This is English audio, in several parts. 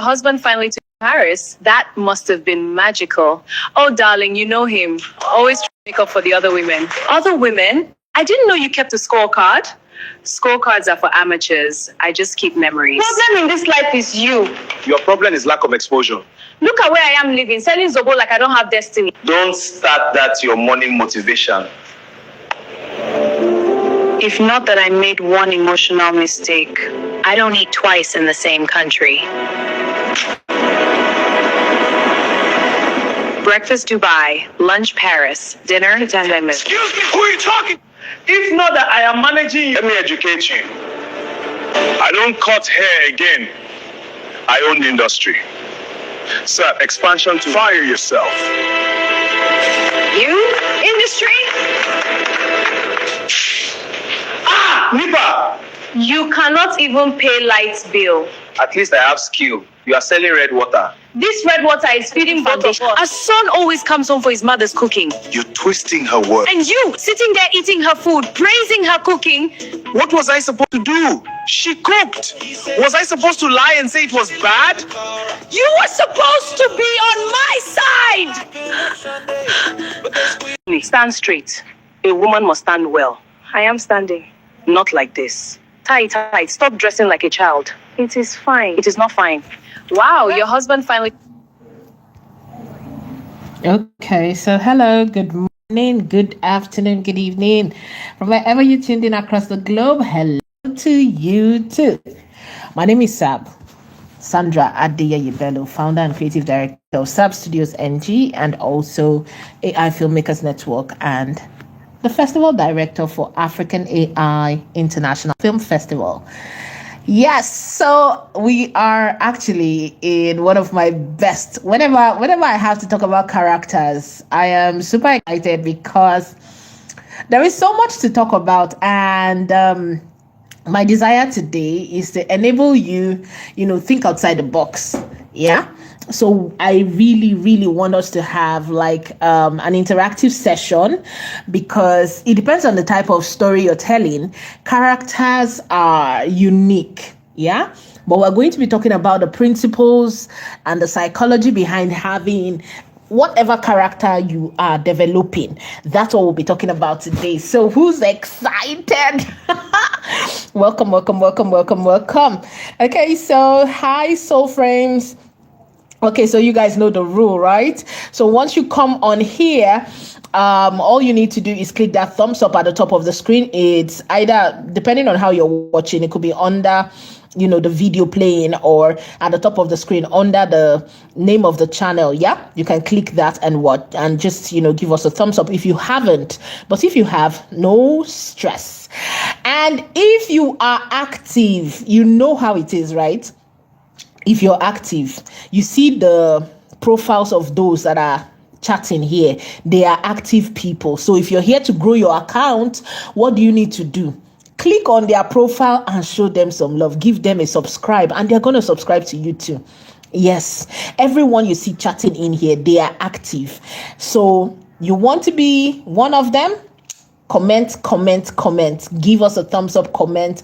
husband finally to Paris. That must have been magical. Oh, darling, you know him. Always trying to make up for the other women. Other women? I didn't know you kept a scorecard. Scorecards are for amateurs. I just keep memories. The problem in this life is you. Your problem is lack of exposure. Look at where I am living, selling Zobo like I don't have destiny. Don't start that your morning motivation. If not that I made one emotional mistake, I don't eat twice in the same country. Breakfast Dubai, lunch Paris, dinner Thailand. Excuse me, who are you talking? If not that I am managing you, let me educate you. I don't cut hair again. I own the industry. Sir, expansion to fire yourself. You? Industry? Nipa! You cannot even pay lights bill. At least I have skill. You are selling red water. This red water is feeding both of us. Our son always comes home for his mother's cooking. You're twisting her words. And you, sitting there eating her food, praising her cooking. What was I supposed to do? She cooked. Was I supposed to lie and say it was bad? You were supposed to be on my side. Stand straight. A woman must stand well. I am standing. Not like this. Tight. Stop dressing like a child. It is fine. It is not fine. Wow, your husband finally... Okay, so hello, good morning, good afternoon, good evening. From wherever you tuned in across the globe, hello to you too. My name is Sandra Adeyeyebelo, founder and creative director of Sab Studios NG and also AI Filmmakers Network and the festival director for African AI International Film Festival. Yes, so we are actually in one of my best. Whenever I have to talk about characters, I am super excited because there is so much to talk about, and my desire today is to enable you, think outside the box. Yeah. So I really want us to have like an interactive session because it depends on the type of story you're telling. Characters are unique, yeah? But we're going to be talking about the principles and the psychology behind having whatever character you are developing. That's what we'll be talking about today. So who's excited? Welcome. Okay, so hi, Soul Frames. Okay, so you guys know the rule, right? So once you come on here, all you need to do is click that thumbs up at the top of the screen. It's either, depending on how you're watching, it could be under, the video playing, or at the top of the screen under the name of the channel. Yeah, you can click that and just, give us a thumbs up if you haven't. But if you have, no stress. And if you are active, you know how it is, right? If you're active, you see the profiles of those that are chatting here. They are active people. So if you're here to grow your account, what do you need to do? Click on their profile and show them some love. Give them a subscribe, and they're going to subscribe to you too. Yes, everyone you see chatting in here, they are active. So you want to be one of them? Comment. Give us a thumbs up comment.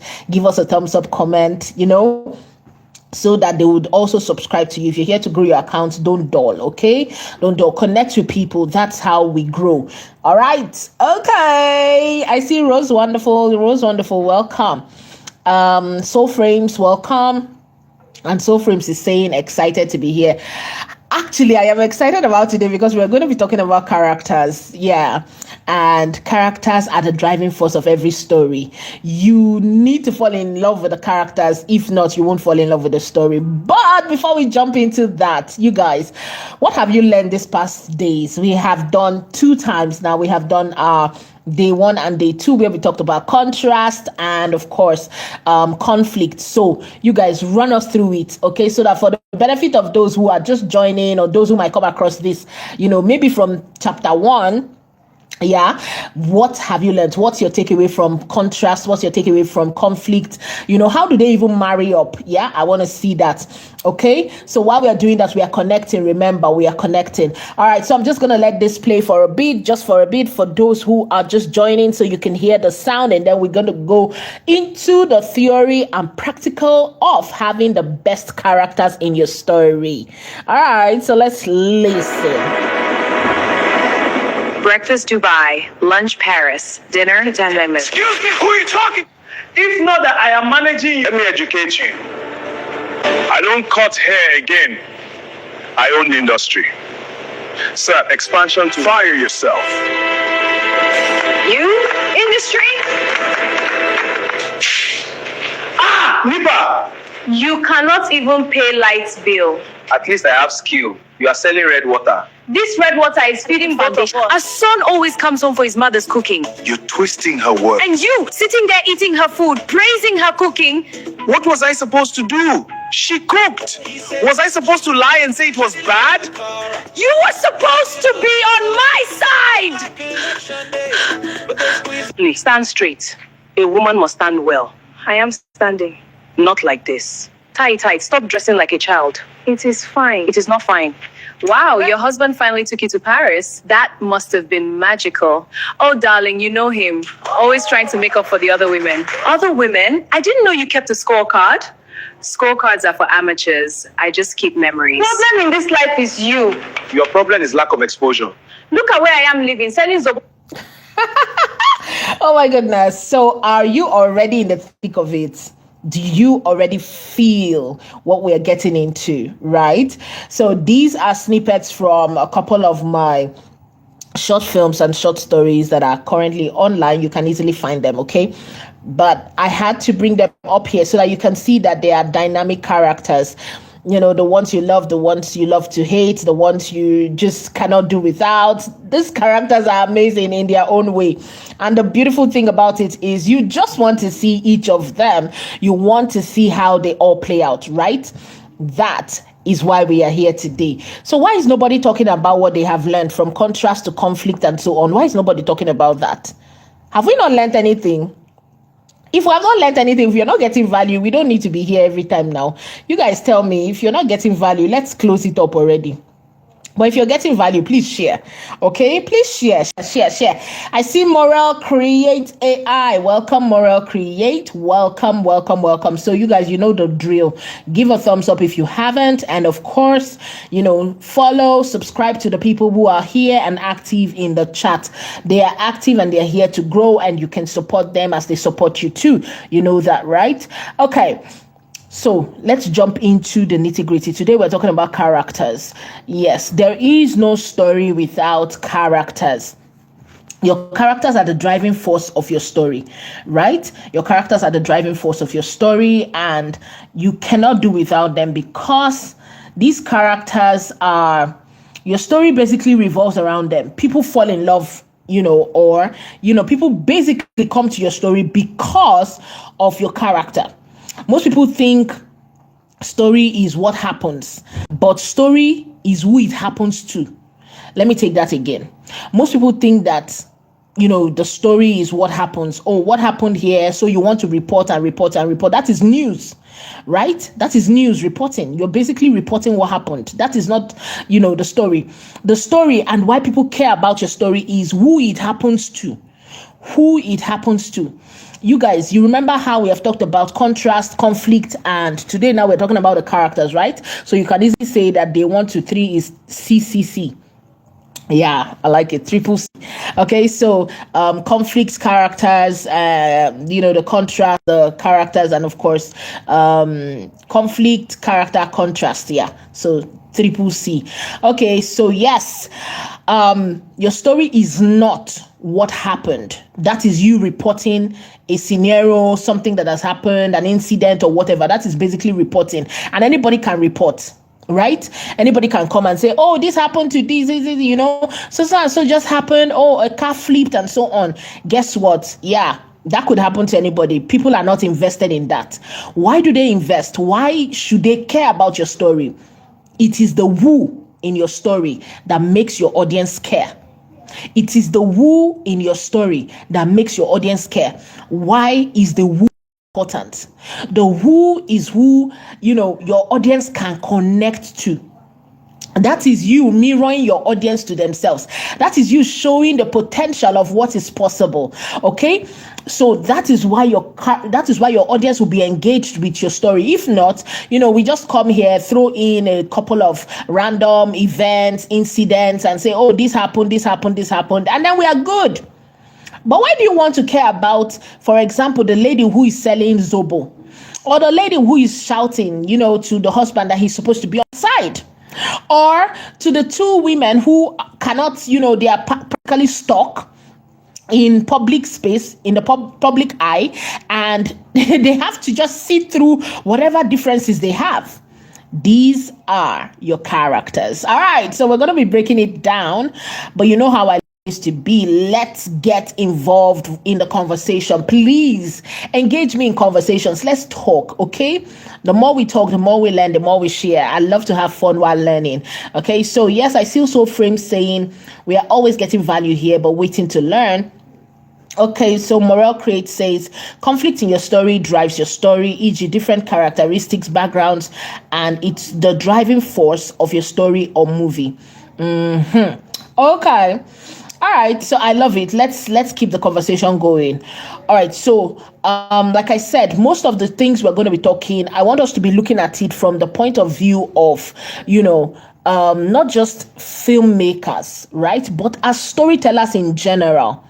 So that they would also subscribe to you. If you're here to grow your account, don't dull, okay? Don't dull. Connect with people. That's how we grow. All right. Okay. I see Rose Wonderful. Welcome. Soul Frames, welcome. And Soul Frames is saying excited to be here. Actually, I am excited about today because we're going to be talking about characters. Yeah. And characters are the driving force of every story. You need to fall in love with the characters. If not, you won't fall in love with the story. But before we jump into that, you guys, what have you learned these past days? We have done 2 times now. We have done day 1 and day 2, where we talked about contrast and of course conflict. So you guys run us through it, okay, so that for the benefit of those who are just joining or those who might come across this, maybe from chapter 1 Yeah, what have you learned? What's your takeaway from contrast? What's your takeaway from conflict? How do they even marry up? Yeah, I want to see that. Okay, so while we are doing that, we are connecting. Remember, we are connecting. All right, so I'm just gonna let this play for a bit, just for a bit, for those who are just joining, so you can hear the sound, and then we're gonna go into the theory and practical of having the best characters in your story. All right, so let's listen. Breakfast Dubai, lunch Paris, dinner Denmark. Excuse me, who are you talking? If not that I am managing you, let me educate you. I don't cut hair again. I own the industry. Sir, expansion to fire yourself. You? Industry? Nipa! You cannot even pay light bill. At least I have skill. You are selling red water. This red water is feeding both of us. Our son always comes home for his mother's cooking. You're twisting her words. And you, sitting there eating her food, praising her cooking. What was I supposed to do? She cooked. Was I supposed to lie and say it was bad? You were supposed to be on my side. Please, stand straight. A woman must stand well. I am standing. Not like this. Tie tight. Stop dressing like a child. It is fine. It is not fine. Wow, your husband finally took you to Paris. That must have been magical. Oh, darling, you know him. Always trying to make up for the other women. Other women? I didn't know you kept a scorecard. Scorecards are for amateurs. I just keep memories. Problem in this life is you. Your problem is lack of exposure. Look at where I am living, selling zobo. Oh my goodness. So are you already in the thick of it? Do you already feel what we're getting into, right? So these are snippets from a couple of my short films and short stories that are currently online. You can easily find them, okay? But I had to bring them up here so that you can see that they are dynamic characters. The ones you love, the ones you love to hate, the ones you just cannot do without. These characters are amazing in their own way. And the beautiful thing about it is you just want to see each of them. You want to see how they all play out, right? That is why we are here today. So why is nobody talking about what they have learned from contrast to conflict and so on? Why is nobody talking about that? Have we not learned anything? If we have not learned anything, if you're not getting value, we don't need to be here every time now. You guys tell me, if you're not getting value, let's close it up already. But if you're getting value, please share. Okay? Please share. I see Morel Create AI. Welcome, Morel Create. Welcome. So you guys, you know the drill. Give a thumbs up if you haven't. And of course, follow, subscribe to the people who are here and active in the chat. They are active and they're here to grow, and you can support them as they support you too. You know that, right? Okay. So let's jump into the nitty-gritty. Today we're talking about characters. Yes, there is no story without characters. Your characters are the driving force of your story, right? Your characters are the driving force of your story, and you cannot do without them, because these characters are, your story basically revolves around them. People fall in love, or people basically come to your story because of your character. Most people think story is what happens, but story is who it happens to. Let me take that again. Most people think that, the story is what happens. Oh, what happened here? So you want to report. That is news, right? That is news reporting. You're basically reporting what happened. That is not, the story. The story and why people care about your story is who it happens to. You guys, you remember how we have talked about contrast, conflict, and today now we're talking about the characters, right? So you can easily say that day 1 to 3 is CCC. Yeah, I like it. Triple C. Okay, so conflicts, characters, the contrast, the characters, and of course, conflict, character, contrast. Yeah, so triple C. Okay, so yes, your story is not what happened. That is you reporting a scenario, something that has happened, an incident or whatever. That is basically reporting, and anybody can report. Right? Anybody can come and say, oh, this happened to this, so just happened. Oh, a car flipped and so on. Guess what? Yeah, that could happen to anybody. People are not invested in that. Why do they invest? Why should they care about your story? It is the who in your story that makes your audience care. It is the who in your story that makes your audience care. Why is the who important? The who is who, your audience can connect to. That is you mirroring your audience to themselves. That is you showing the potential of what is possible. Okay, so that is why your audience will be engaged with your story. If not, we just come here, throw in a couple of random events, incidents, and say, oh, this happened, and then we are good. But why do you want to care about, for example, the lady who is selling Zobo, or the lady who is shouting, to the husband that he's supposed to be on side? Or to the two women who cannot, they are practically stuck in public space, in the public eye, and they have to just see through whatever differences they have. These are your characters. All right, so we're going to be breaking it down, but you know how I used to be. Let's get involved in the conversation. Please engage me in conversations. Let's talk, okay? The more we talk, the more we learn, the more we share. I love to have fun while learning. Okay, so yes, I see so frame saying we are always getting value here, but waiting to learn. Okay, so Morel Create says conflict in your story drives your story, e.g., different characteristics, backgrounds, and it's the driving force of your story or movie. Okay. All right, so I love it. Let's keep the conversation going. All right, so like I said, most of the things we're going to be talking, I want us to be looking at it from the point of view of, not just filmmakers, right, but as storytellers in general.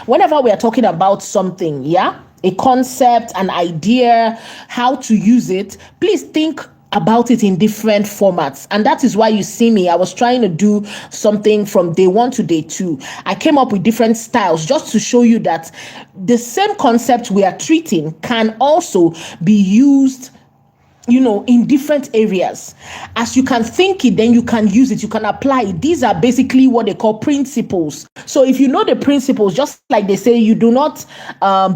Whenever we are talking about something, a concept, an idea, how to use it, please think about it in different formats. And that is why you see me, I was trying to do something from day 1 to day 2. I came up with different styles just to show you that the same concept we are treating can also be used in different areas. As you can think it, then you can use it, you can apply it. These are basically what they call principles. So if you know the principles, just like they say, you do not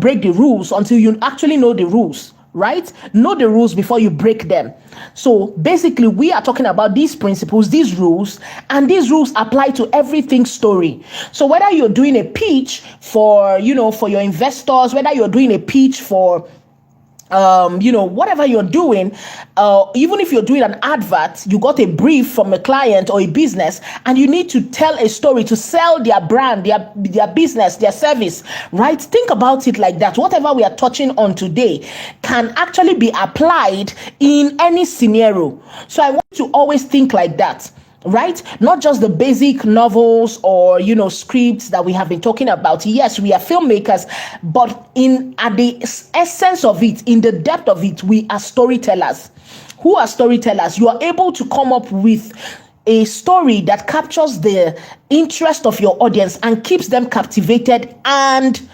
break the rules until you actually know the rules, right? Know the rules before you break them. So basically, we are talking about these principles, these rules, and these rules apply to everything story. So whether you're doing a pitch for your investors, whether you're doing a pitch for whatever you're doing, even if you're doing an advert, you got a brief from a client or a business, and you need to tell a story to sell their brand, their business, their service, right? Think about it like that. Whatever we are touching on today can actually be applied in any scenario. So I want you to always think like that. Right? Not just the basic novels or scripts that we have been talking about. Yes, we are filmmakers, but at the essence of it, in the depth of it, we are storytellers. Who are storytellers? You are able to come up with a story that captures the interest of your audience and keeps them captivated and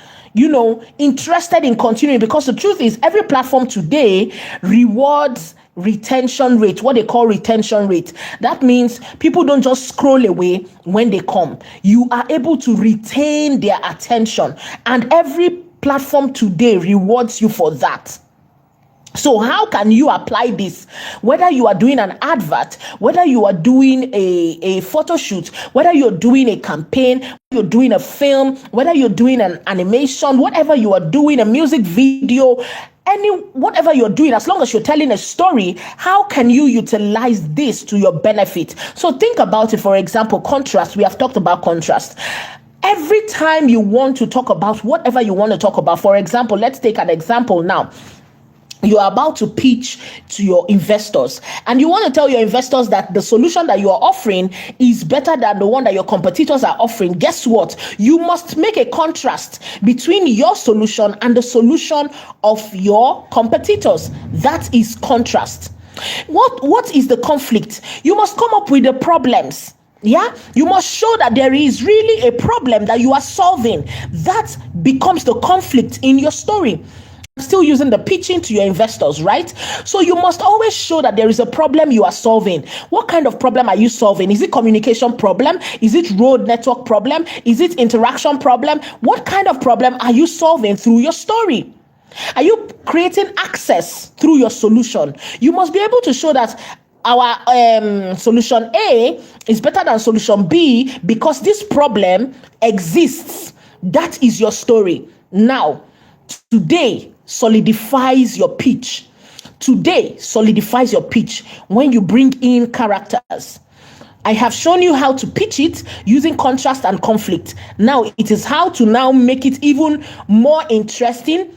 interested in continuing, because the truth is every platform today rewards retention rate, what they call retention rate. That means people don't just scroll away when they come. You are able to retain their attention, and every platform today rewards you for that. So how can you apply this? Whether you are doing an advert, whether you are doing a photo shoot, whether you're doing a campaign, you're doing a film, whether you're doing an animation, whatever you are doing, a music video, whatever you're doing, as long as you're telling a story, how can you utilize this to your benefit? So think about it. For example, contrast. We have talked about contrast. Every time you want to talk about whatever you want to talk about, for example, let's take an example now. You are about to pitch to your investors, and you want to tell your investors that the solution that you are offering is better than the one that your competitors are offering. Guess what? You must make a contrast between your solution and the solution of your competitors. That is contrast. What is the conflict? You must come up with the problems. You must show that there is really a problem that you are solving. That becomes the conflict in your story. Still using the pitching to your investors, right? So you must always show that there is a problem you are solving. What kind of problem are you solving? Is it communication problem? Is it road network problem? Is it interaction problem? What kind of problem are you solving through your story? Are you creating access through your solution? You must be able to show that our solution A is better than solution B because this problem exists. That is your story. Now, today solidifies your pitch. Today solidifies your pitch when you bring in characters. I have shown you how to pitch it using contrast and conflict. Now it is how to now make it even more interesting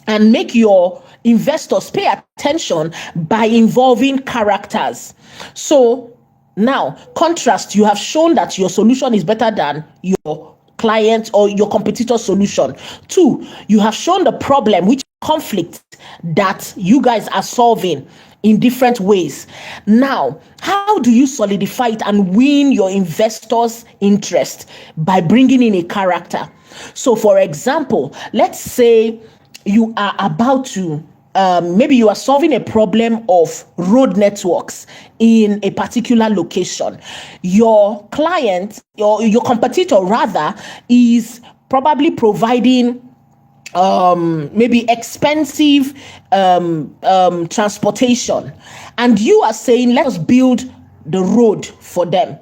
and make your investors pay attention by involving characters. So now, contrast, you have shown that your solution is better than your client or your competitor's solution. 2, you have shown the problem, which conflict that you guys are solving in different ways. Now, how do you solidify it and win your investors' interest? By bringing in a character. So, for example, let's say you are about to maybe you are solving a problem of road networks in a particular location. Your client, your competitor rather, is probably providing maybe expensive transportation, and you are saying, let us build the road for them.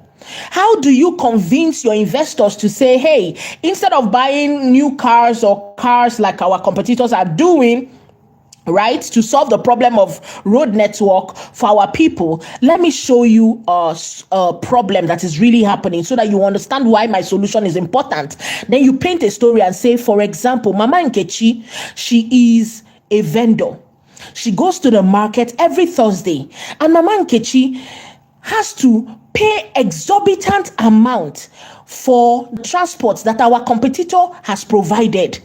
How do you convince your investors to say, hey, instead of buying new cars or cars like our competitors are doing, right, to solve the problem of road network for our people, let me show you a problem that is really happening so that you understand why my solution is important. Then you paint a story and say, for example, Mama Nkechi, she is a vendor. She goes to the market every Thursday, and Mama Nkechi has to pay exorbitant amount for transports that our competitor has provided.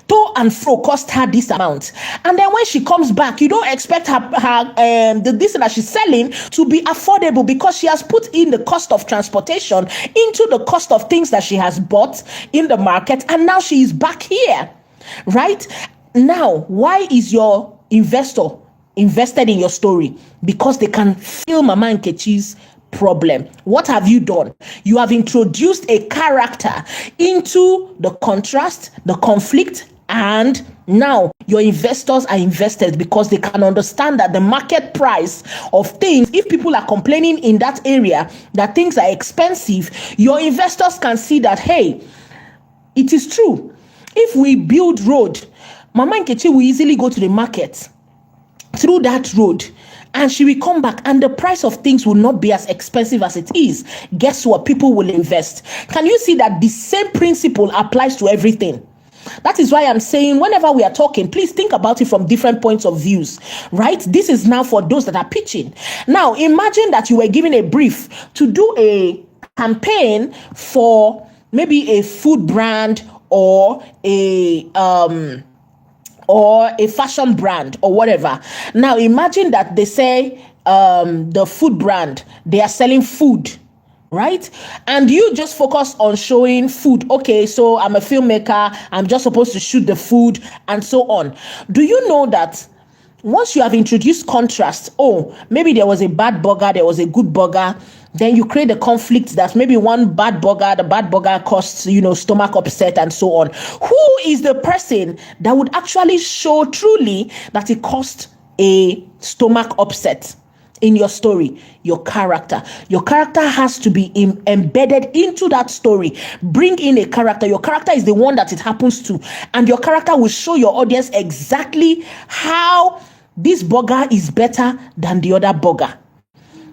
To and fro cost her this amount, and then when she comes back, you don't expect the this that she's selling to be affordable because she has put in the cost of transportation into the cost of things that she has bought in the market, and now she is back here, right? Now, why is your investor invested in your story? Because they can feel Mama Nkechi's problem. What have you done? You have introduced a character into the contrast, the conflict, and now your investors are invested because they can understand that the market price of things, if people are complaining in that area that things are expensive, your investors can see that, hey, it is true. If we build road, Mama Nkechi will easily go to the market through that road, and she will come back, and the price of things will not be as expensive as it is. Guess what? People will invest. Can you see that the same principle applies to everything? That is why I'm saying, whenever we are talking, please think about it from different points of views, right? This is now for those that are pitching. Now, imagine that you were given a brief to do a campaign for maybe a food brand or a fashion brand or whatever. Now imagine that they say the food brand, they are selling food, right? And you just focus on showing food. Okay, so I'm a filmmaker, I'm just supposed to shoot the food and so on. Do you know that once you have introduced contrast, oh, maybe there was a bad burger, there was a good burger, then you create a conflict that maybe one bad burger, the bad burger costs, stomach upset and so on. Who is the person that would actually show truly that it cost a stomach upset in your story? Your character. Your character has to be embedded into that story. Bring in a character. Your character is the one that it happens to, and your character will show your audience exactly how this burger is better than the other burger.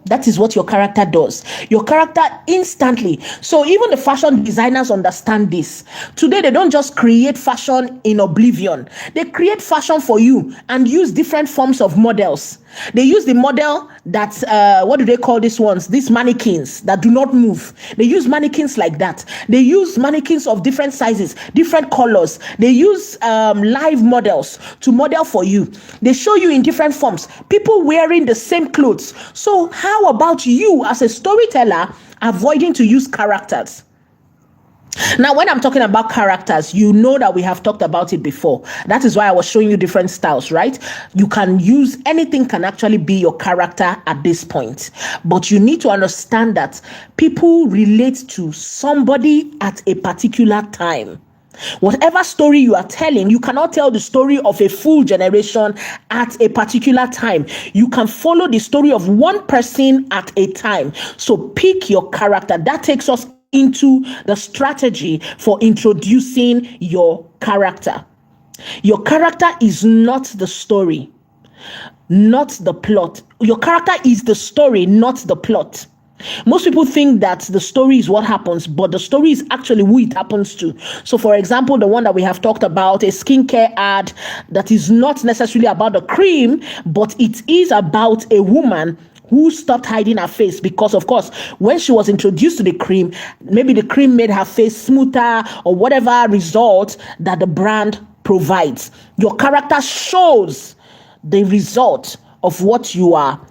That is what your character does. Your character instantly. So even the fashion designers understand this. Today, they don't just create fashion in oblivion. They create fashion for you and use different forms of models. They use the model that, what do they call these ones? These mannequins that do not move. They use mannequins like that. They use mannequins of different sizes, different colors. They use live models to model for you. They show you in different forms. People wearing the same clothes. So how about you as a storyteller avoiding to use characters? Now, when I'm talking about characters, you know that we have talked about it before. That is why I was showing you different styles, right? You can use anything, can actually be your character at this point. But you need to understand that people relate to somebody at a particular time. Whatever story you are telling, you cannot tell the story of a full generation at a particular time. You can follow the story of one person at a time. So pick your character. That takes us into the strategy for introducing your character. Your character is not the story, not the plot. Your character is the story, not the plot. Most people think that the story is what happens, but the story is actually who it happens to. So, for example, the one that we have talked about, a skincare ad that is not necessarily about the cream, but it is about a woman who stopped hiding her face because, of course, when she was introduced to the cream, maybe the cream made her face smoother or whatever result that the brand provides. Your character shows the result of what you are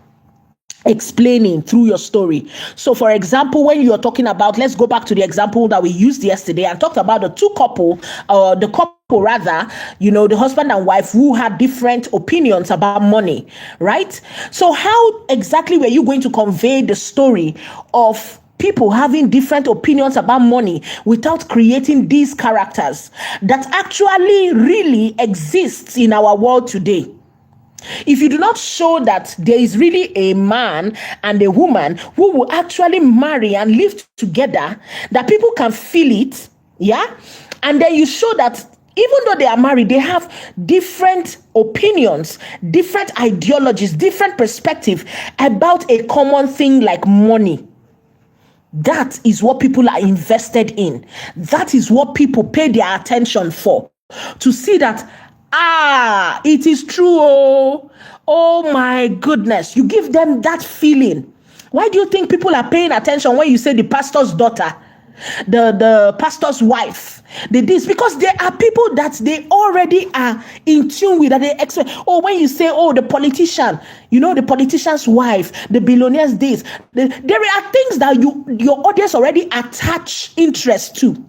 explaining through your story. So, for example, when you're talking about, let's go back to the example that we used yesterday and talked about the couple, the husband and wife who had different opinions about money, right? So how exactly were you going to convey the story of people having different opinions about money without creating these characters that actually really exists in our world today? If you do not show that there is really a man and a woman who will actually marry and live together, that people can feel it, yeah? And then you show that even though they are married, they have different opinions, different ideologies, different perspective about a common thing like money. That is what people are invested in. That is what people pay their attention for. To see that, it is true. Oh my goodness. You give them that feeling. Why do you think people are paying attention when you say the pastor's daughter, the pastor's wife, this? Because there are people that they already are in tune with, that they expect. When you say, the politician, the politician's wife, the billionaire's this, there are things that your audience already attach interest to.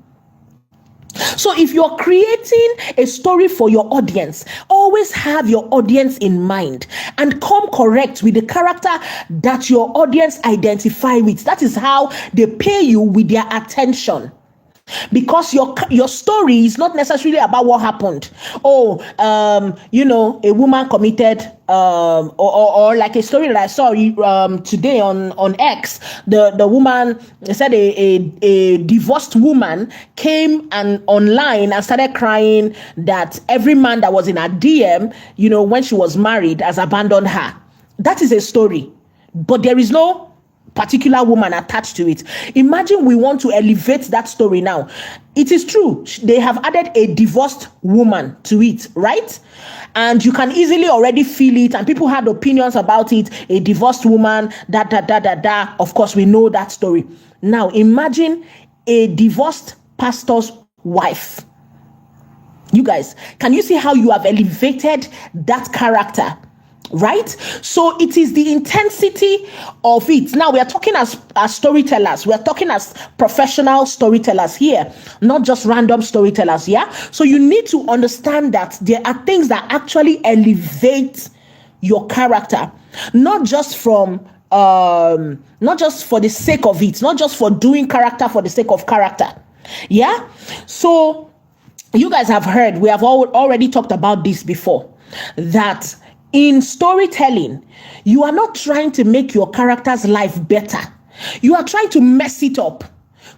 So if you're creating a story for your audience, always have your audience in mind and come correct with the character that your audience identify with. That is how they pay you with their attention. Because your story is not necessarily about what happened. A woman committed, or like a story that I saw today on X. The woman said a divorced woman came and online and started crying that every man that was in her DM, when she was married, has abandoned her. That is a story, but there is no particular woman attached to it. Imagine we want to elevate that story now. It is true, they have added a divorced woman to it, right? And you can easily already feel it, and people had opinions about it. A divorced woman, Of course, we know that story. Now, imagine a divorced pastor's wife. You guys, can you see how you have elevated that character? Right? So it is the intensity of it. Now we are talking as storytellers. We are talking as professional storytellers here, not just random storytellers. Yeah. So you need to understand that there are things that actually elevate your character, not just for the sake of it, not just for doing character for the sake of character. Yeah. So you guys have heard, we have already talked about this before, that in storytelling, you are not trying to make your character's life better. You are trying to mess it up.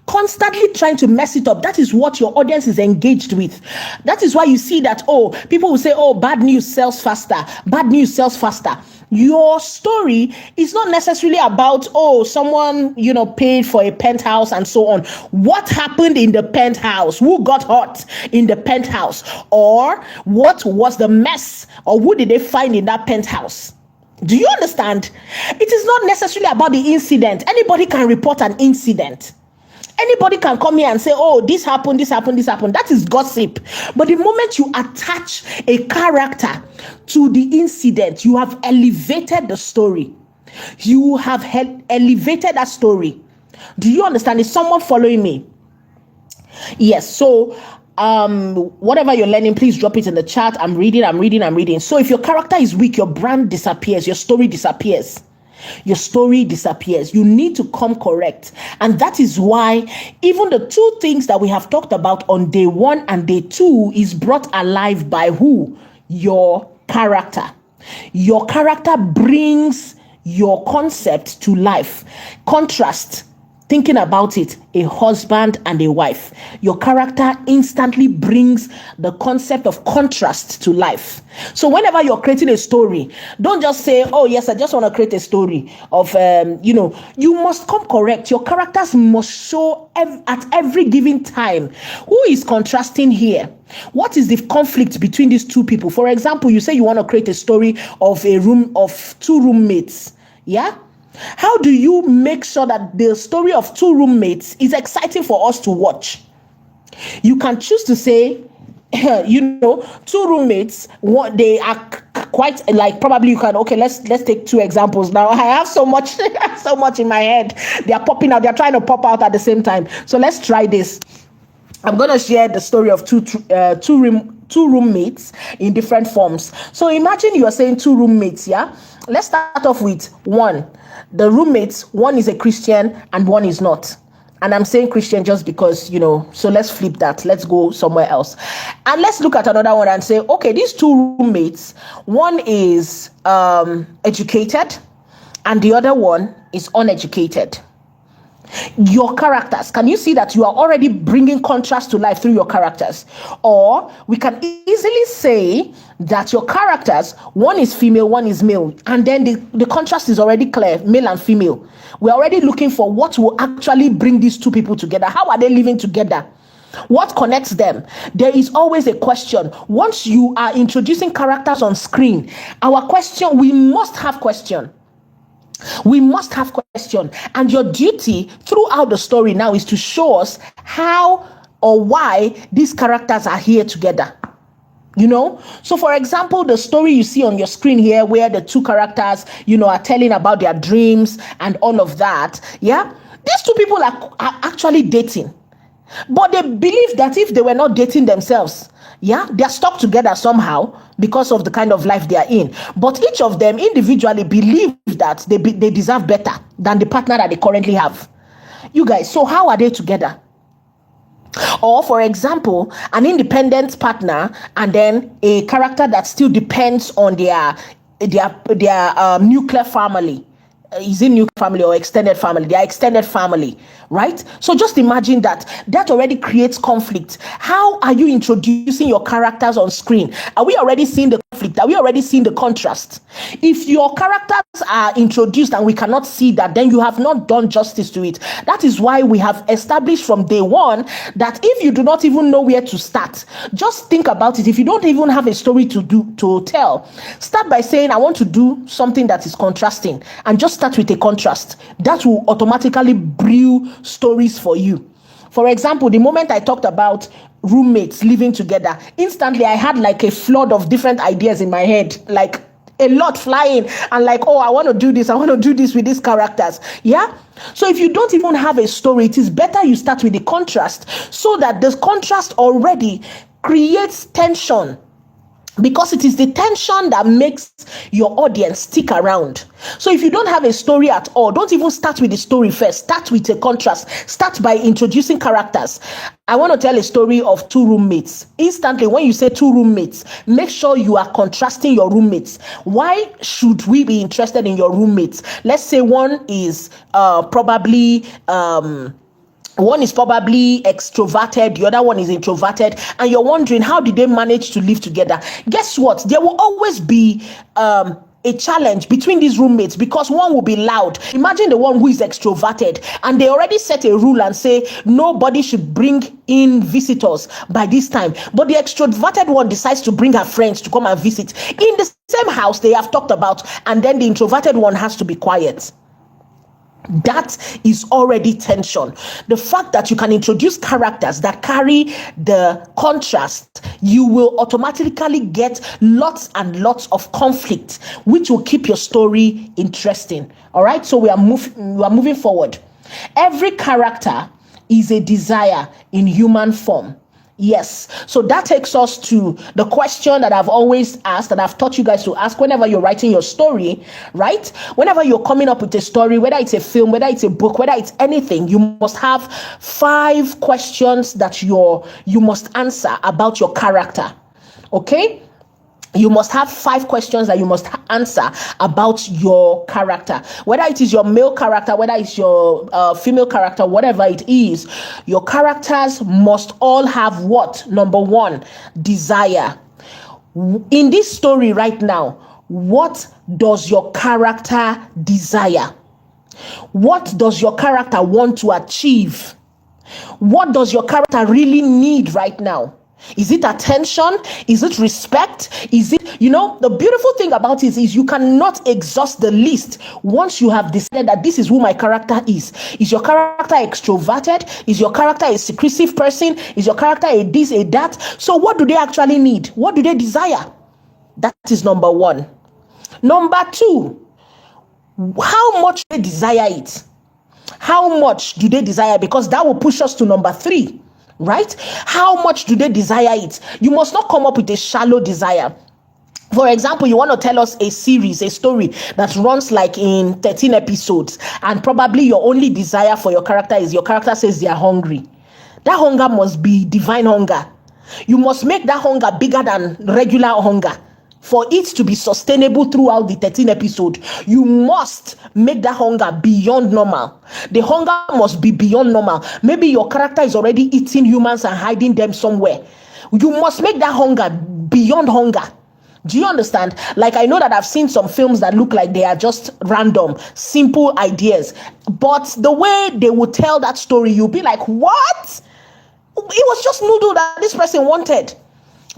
Constantly trying to mess it up. That is what your audience is engaged with. That is why you see that, people will say, bad news sells faster. Bad news sells faster. Your story is not necessarily about, someone, paid for a penthouse and so on. What happened in the penthouse? Who got hurt in the penthouse? Or what was the mess? Or who did they find in that penthouse? Do you understand? It is not necessarily about the incident. Anybody can report an incident. Anybody can come here and say, this happened. That is gossip. But the moment you attach a character to the incident, you have elevated the story. You have elevated that story. Do you understand? Is someone following me? Yes. So, whatever you're learning, please drop it in the chat. I'm reading. So if your character is weak, your brand disappears, your story disappears. your story disappears. You need to come correct. And that is why even the two things that we have talked about on day 1 and day 2 is brought alive by who? Your character. Your character brings your concept to life. Contrast. Thinking about it, a husband and a wife. Your character instantly brings the concept of contrast to life. So whenever you're creating a story, don't just say, oh yes, I just want to create a story of, you must come correct. Your characters must show at every given time. Who is contrasting here? What is the conflict between these two people? For example, you say you want to create a story of a room of 2 roommates. Yeah? How do you make sure that the story of 2 roommates is exciting for us to watch? You can choose to say, 2 roommates, what they are quite like, probably you can, okay, let's take 2 examples. Now I have so much in my head. They are popping out, they're trying to pop out at the same time. So let's try this. I'm going to share the story of two roommates in different forms. So imagine you are saying 2 roommates, yeah? Let's start off with 1. The roommates, one is a Christian and one is not. And I'm saying Christian just because, so let's flip that. Let's go somewhere else. And let's look at another one and say, okay, these 2 roommates, one is educated and the other one is uneducated. Your characters, can you see that you are already bringing contrast to life through your characters? Or we can easily say that your characters, one is female, one is male, and then the contrast is already clear, male and female. We're already looking for what will actually bring these 2 people together. How are they living together? What connects them? There is always a question. Once you are introducing characters on screen, we must have question. We must have question, and your duty throughout the story now is to show us how or why these characters are here together. So for example, the story you see on your screen here where the 2 characters, are telling about their dreams and all of that. Yeah, these 2 people are actually dating, but they believe that if they were not dating themselves, they're stuck together somehow because of the kind of life they are in. But each of them individually believe that they deserve better than the partner that they currently have. You guys, so how are they together? Or for example, an independent partner and then a character that still depends on their nuclear family. Is it nuclear family or extended family? They are extended family, right? So just imagine that already creates conflict. How are you introducing your characters on screen? Are we already seeing the conflict? Are we already seeing the contrast? If your characters are introduced and we cannot see that, then you have not done justice to it. That is why we have established from day 1 that if you do not even know where to start, just think about it. If you don't even have a story to tell, start by saying, I want to do something that is contrasting, and just start with a contrast. That will automatically brew stories for you. For example, the moment I talked about roommates living together, instantly I had like a flood of different ideas in my head, like a lot flying, and like, oh, I want to do this with these characters. Yeah. So if you don't even have a story, it is better you start with the contrast, so that this contrast already creates tension. Because it is the tension that makes your audience stick around. So if you don't have a story at all, don't even start with the story first. Start with a contrast. Start by introducing characters. I want to tell a story of 2 roommates. Instantly, when you say 2 roommates, make sure you are contrasting your roommates. Why should we be interested in your roommates? Let's say one is probably extroverted, the other one is introverted, and you're wondering, how did they manage to live together? Guess what? There will always be a challenge between these roommates, because one will be loud. Imagine the one who is extroverted, and they already set a rule and say nobody should bring in visitors by this time, but the extroverted one decides to bring her friends to come and visit in the same house they have talked about, and then the introverted one has to be quiet. That is already tension. The fact that you can introduce characters that carry the contrast, you will automatically get lots and lots of conflict, which will keep your story interesting. All right, so we are moving forward. Every character is a desire in human form. Yes. So that takes us to the question that I've always asked, that I've taught you guys to ask whenever you're writing your story, right? Whenever you're coming up with a story, whether it's a film, whether it's a book, whether it's anything, you must have 5 questions that you must answer about your character. Okay? You must have 5 questions that you must answer about your character. Whether it is your male character, whether it's your female character, whatever it is, your characters must all have what? Number 1, desire. In this story right now, what does your character desire? What does your character want to achieve? What does your character really need right now? Is it attention? Is it respect? Is it, the beautiful thing about it is you cannot exhaust the list once you have decided that this is who my character is. Is your character extroverted? Is your character a secretive person? Is your character a this, a that? So what do they actually need? What do they desire? That is number 1. Number 2, how much do they desire it? How much do they desire? Because that will push us to number 3. Right? How much do they desire it? You must not come up with a shallow desire. For example, you want to tell us a series, a story that runs like in 13 episodes, and probably your only desire for your character is your character says they are hungry. That hunger must be divine hunger. You must make that hunger bigger than regular hunger. For it to be sustainable throughout the 13 episode, you must make that hunger beyond normal. The hunger must be beyond normal. Maybe your character is already eating humans and hiding them somewhere. You must make that hunger beyond hunger. Do you understand? Like, I know that I've seen some films that look like they are just random, simple ideas. But the way they would tell that story, you'll be like, what? It was just noodle that this person wanted.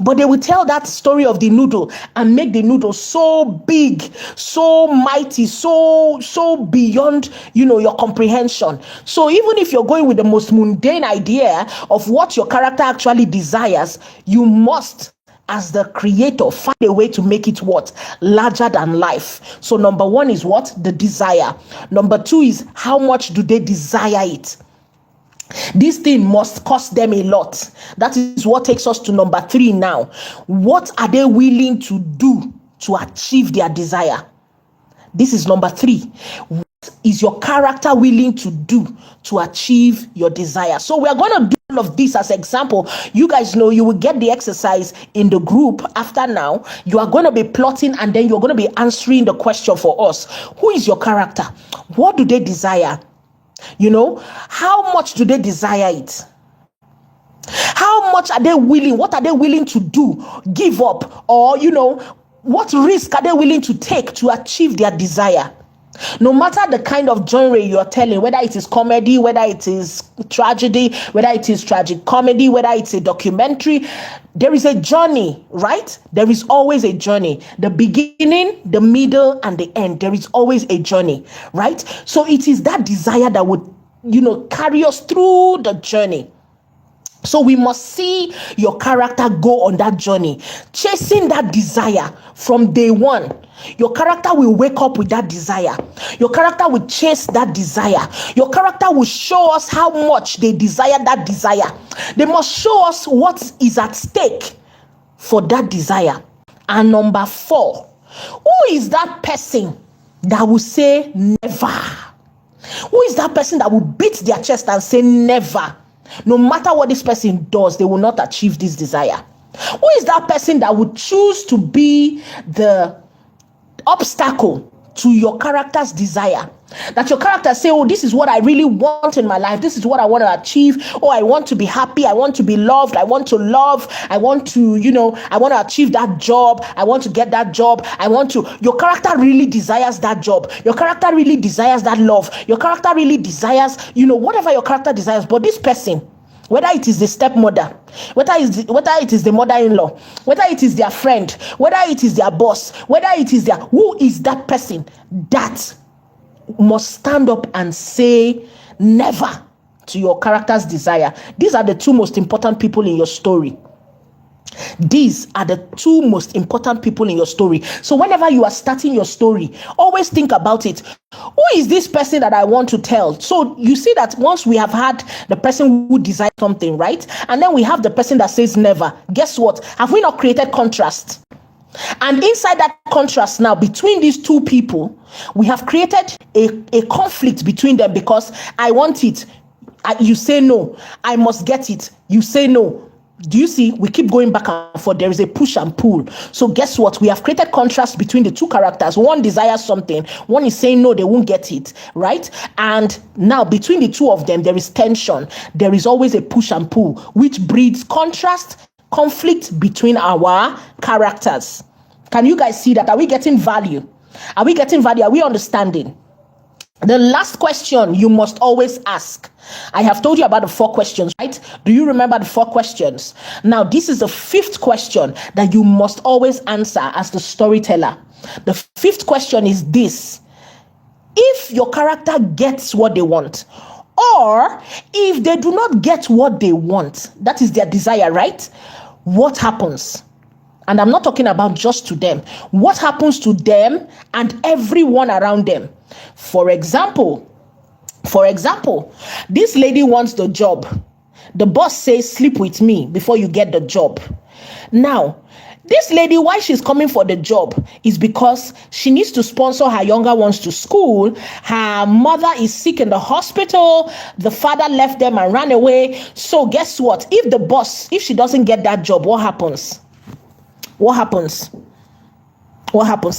But they will tell that story of the noodle and make the noodle so big, so mighty, so beyond, your comprehension. So even if you're going with the most mundane idea of what your character actually desires, you must, as the creator, find a way to make it what? Larger than life. So number 1 is what? The desire. Number 2 is how much do they desire it? This thing must cost them a lot. That is what takes us to number 3 now. What are they willing to do to achieve their desire? This is number 3. What is your character willing to do to achieve your desire? So we are going to do all of this as example. You guys know you will get the exercise in the group after now. You are going to be plotting and then you're going to be answering the question for us. Who is your character? What do they desire? How much do they desire it? How much are they willing? What are they willing to do? Give up? Or, what risk are they willing to take to achieve their desire? No matter the kind of genre you're telling, whether it is comedy, whether it is tragedy, whether it is tragic comedy, whether it's a documentary, there is a journey, right? There is always a journey. The beginning, the middle, and the end. There is always a journey, right? So it is that desire that would, carry us through the journey. So we must see your character go on that journey, chasing that desire from day 1. Your character will wake up with that desire. Your character will chase that desire. Your character will show us how much they desire that desire. They must show us what is at stake for that desire. And number 4, who is that person that will say never? Who is that person that will beat their chest and say never? No matter what this person does, they will not achieve this desire. Who is that person that would choose to be the obstacle to your character's desire? That your character say, oh, this is what I really want in my life. This is what I want to achieve. Oh, I want to be happy. I want to be loved. I want to love. I want to, I want to achieve that job. I want to get that job. Your character really desires that job. Your character really desires that love. Your character really desires, whatever your character desires. But this person, whether it is the stepmother, whether it is the mother-in-law, whether it is their friend, whether it is their boss, whether it is who is that person that must stand up and say never to your character's desire? These are the 2 most important people in your story. These are the two most important people in your story. So whenever you are starting your story, always think about it. Who is this person that I want to tell? So you see that once we have had the person who desires something, right? And then we have the person that says never. Guess what? Have we not created contrast? And inside that contrast now between these two people, we have created a conflict between them, because I want it, you say no. I must get it, you say no. Do you see? We keep going back and forth. There is a push and pull. So guess what? We have created contrast between the two characters. One desires something, one is saying no, they won't get it, right? And now between the two of them, there is tension. There is always a push and pull, which breeds contrast, conflict between our characters. Can you guys see that? Are we getting value? Are we getting value? Are we understanding? The last question you must always ask. I have told you about the 4 questions, right? Do you remember the 4 questions? Now, this is the 5th question that you must always answer as the storyteller. The 5th question is this: if your character gets what they want, or if they do not get what they want, that is their desire, right? What happens? And I'm not talking about just to them. What happens to them and everyone around them? For example, this lady wants the job. The boss says, sleep with me before you get the job. Now, this lady, why she's coming for the job is because she needs to sponsor her younger ones to school. Her mother is sick in the hospital. The father left them and ran away. So guess what? If she doesn't get that job, what happens? What happens?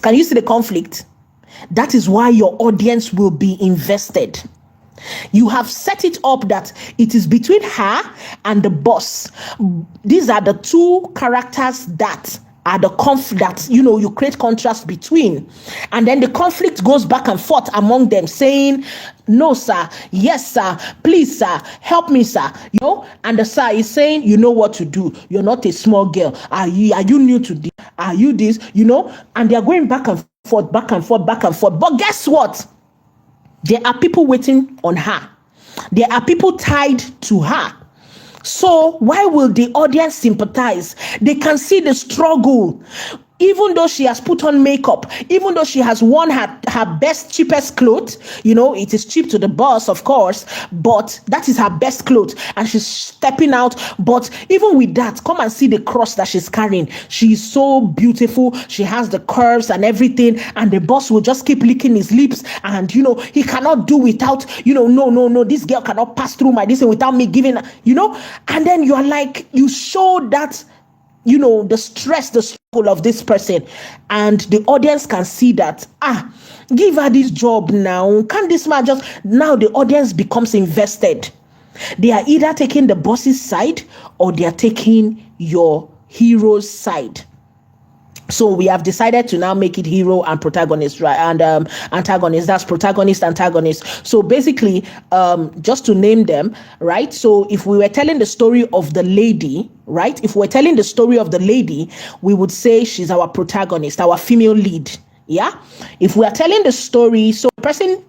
Can you see the conflict? That is why your audience will be invested. You have set it up that it is between her and the boss. These are the two characters that are the conflict that you create contrast between, and then the conflict goes back and forth among them, saying, no sir, yes sir, please sir, help me sir, and the sir is saying, you know what to do, you're not a small girl, are you new to this, are you this, and they're going back and forth. But guess what? There are people waiting on her. There are people tied to her. So why will the audience sympathize? They can see the struggle. Even though she has put on makeup, even though she has worn her best, cheapest clothes, it is cheap to the boss, of course, but that is her best clothes, and she's stepping out. But even with that, come and see the cross that she's carrying. She's so beautiful. She has the curves and everything, and the boss will just keep licking his lips, and he cannot do without, no, this girl cannot pass through my this without me giving, and then you are like, you show that, the stress, the struggle of this person, and the audience can see that, give her this job now. Can this man just, now the audience becomes invested. They are either taking the boss's side or they are taking your hero's side. So we have decided to now make it hero and protagonist, right? And antagonist. That's protagonist, antagonist. So basically, just to name them, right? So if we were telling the story of the lady, right? If we're telling the story of the lady, we would say she's our protagonist, our female lead. Yeah. If we are telling the story, so the person,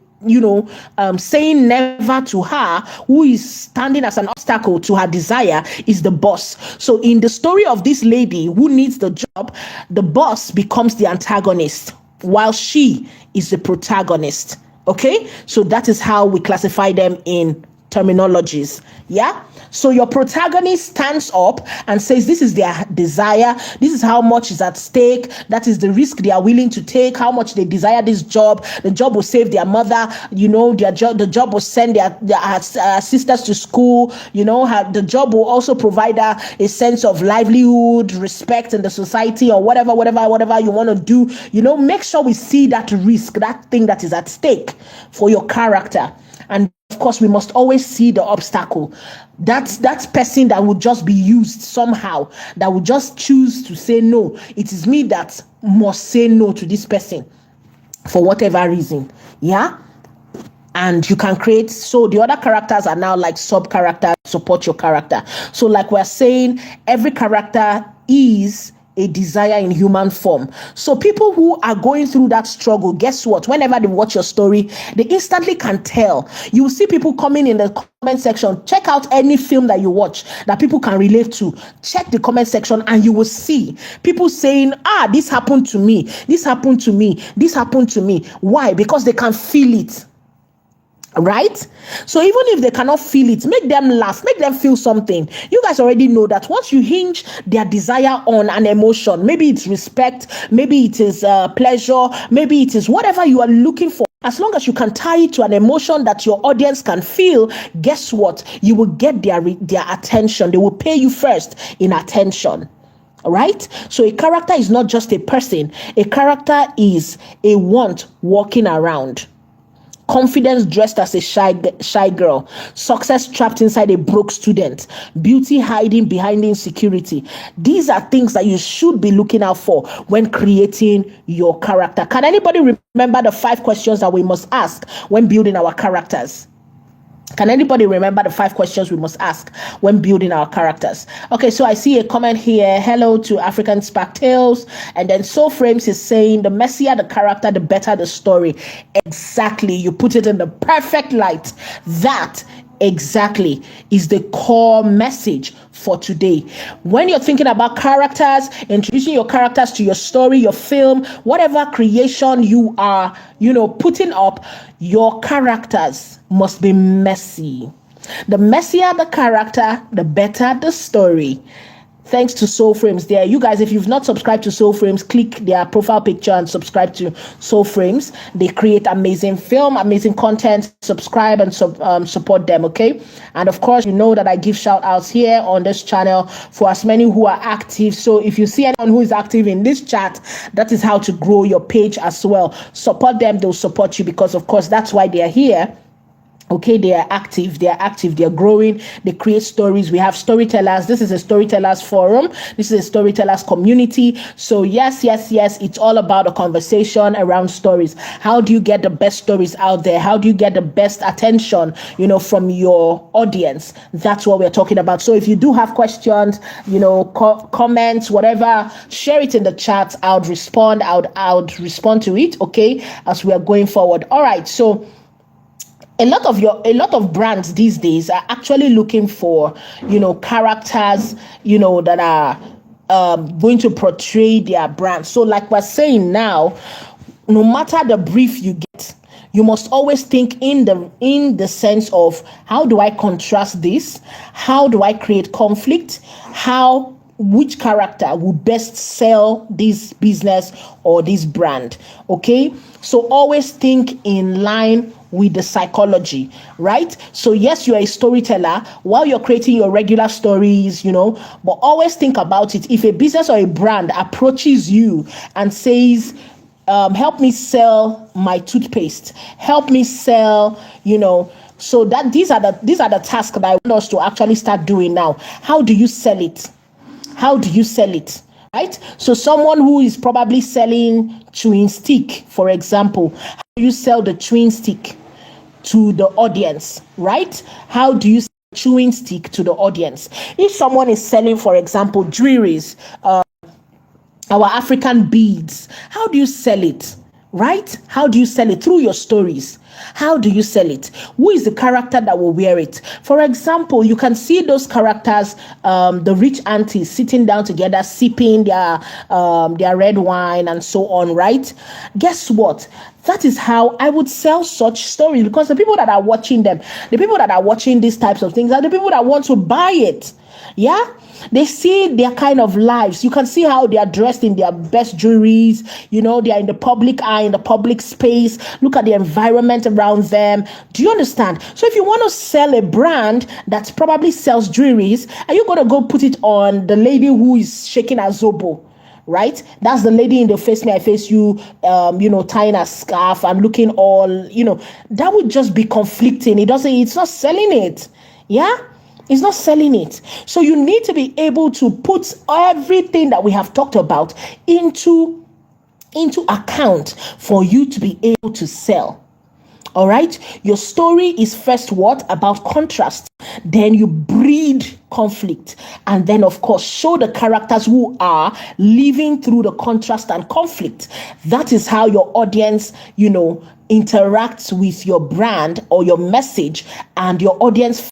saying never to her, who is standing as an obstacle to her desire, is the boss. So in the story of this lady who needs the job, the boss becomes the antagonist while she is the protagonist. Okay, so that is how we classify them in terminologies. Yeah. So your protagonist stands up and says, this is their desire. This is how much is at stake. That is the risk they are willing to take, how much they desire this job. The job will save their mother, the job will send their sisters to school, the job will also provide her a sense of livelihood, respect in the society, or whatever you want to do. Make sure we see that risk, that thing that is at stake for your character. And of course, we must always see the obstacle. That's person that would just be used somehow, that would just choose to say no. It is me that must say no to this person for whatever reason. Yeah. And you can create, so the other characters are now like sub characters, support your character. So like we're saying, every character is a desire in human form. So people who are going through that struggle, guess what? Whenever they watch your story, they instantly can tell. You will see people coming in the comment section. Check out any film that you watch that people can relate to. Check the comment section and you will see people saying, this happened to me. This happened to me. This happened to me. Why? Because they can feel it. Right? So even if they cannot feel it, make them laugh, make them feel something. You guys already know that once you hinge their desire on an emotion, maybe it's respect, maybe it is pleasure, maybe it is whatever you are looking for, as long as you can tie it to an emotion that your audience can feel, guess what? You will get their attention. They will pay you first in attention. All right? So a character is not just a person. A character is a want walking around. Confidence dressed as a shy girl, success trapped inside a broke student, beauty hiding behind insecurity. These are things that you should be looking out for when creating your character. Can anybody remember the 5 questions that we must ask when building our characters? Can anybody remember the 5 questions we must ask when building our characters? Okay, so I see a comment here. Hello to African Spark Tales. And then Soul Frames is saying, the messier the character, the better the story. Exactly. You put it in the perfect light. That exactly is the core message for today. When you're thinking about characters, introducing your characters to your story, your film, whatever creation you are, putting up, your characters must be messy. The messier the character, the better the story. Thanks to Soul Frames there. You guys, if you've not subscribed to Soul Frames, click their profile picture and subscribe to Soul Frames. They create amazing film, amazing content. Subscribe and support them, okay? And of course, you know that I give shout outs here on this channel for as many who are active. So if you see anyone who is active in this chat, that is how to grow your page as well. Support them, they'll support you because, of course, that's why they are here. Okay, they are active, they're growing, they create stories. We have storytellers. This is a storytellers forum. This is a storytellers community. So yes, it's all about a conversation around stories. How do you get the best stories out there? How do you get the best attention, from your audience? That's what we're talking about. So if you do have questions, comments, whatever, share it in the chat. I would respond to it, okay, as we are going forward. All right, so a lot of brands these days are actually looking for, characters, that are going to portray their brand. So like we're saying now, no matter the brief you get, you must always think in the sense of, how do I contrast this? How do I create conflict? Which character will best sell this business or this brand? Okay, so always think in line with the psychology, right? So yes, you're a storyteller while you're creating your regular stories, but always think about it. If a business or a brand approaches you and says, help me sell my toothpaste, help me sell, so that these are the tasks that I want us to actually start doing now. How do you sell it? How do you sell it? Right? So someone who is probably selling chewing stick, for example, how do you sell the chewing stick to the audience, right? How do you sell chewing stick to the audience? If someone is selling, for example, jewelries, our African beads, how do you sell it? Right? How do you sell it? Through your stories. How do you sell it? Who is the character that will wear it? For example, you can see those characters, the rich aunties sitting down together, sipping their red wine and so on, right? Guess what? That is how I would sell such stories, because the people that are watching them, the people that are watching these types of things are the people that want to buy it. Yeah, they see their kind of lives. You can see how they are dressed in their best jewelries. They are in the public eye, in the public space. Look at the environment around them. Do you understand? So if you want to sell a brand that probably sells jewelries, are you going to go put it on the lady who is shaking a zobo? Right? That's the lady in the face me, I face you, tying a scarf and looking all, that would just be conflicting. It's not selling it. Yeah? It's not selling it. So you need to be able to put everything that we have talked about into account for you to be able to sell. All right. Your story is first what? About contrast. then you breed conflict, and then of course show the characters who are living through the contrast and conflict. That is how your audience, interacts with your brand or your message, and your audience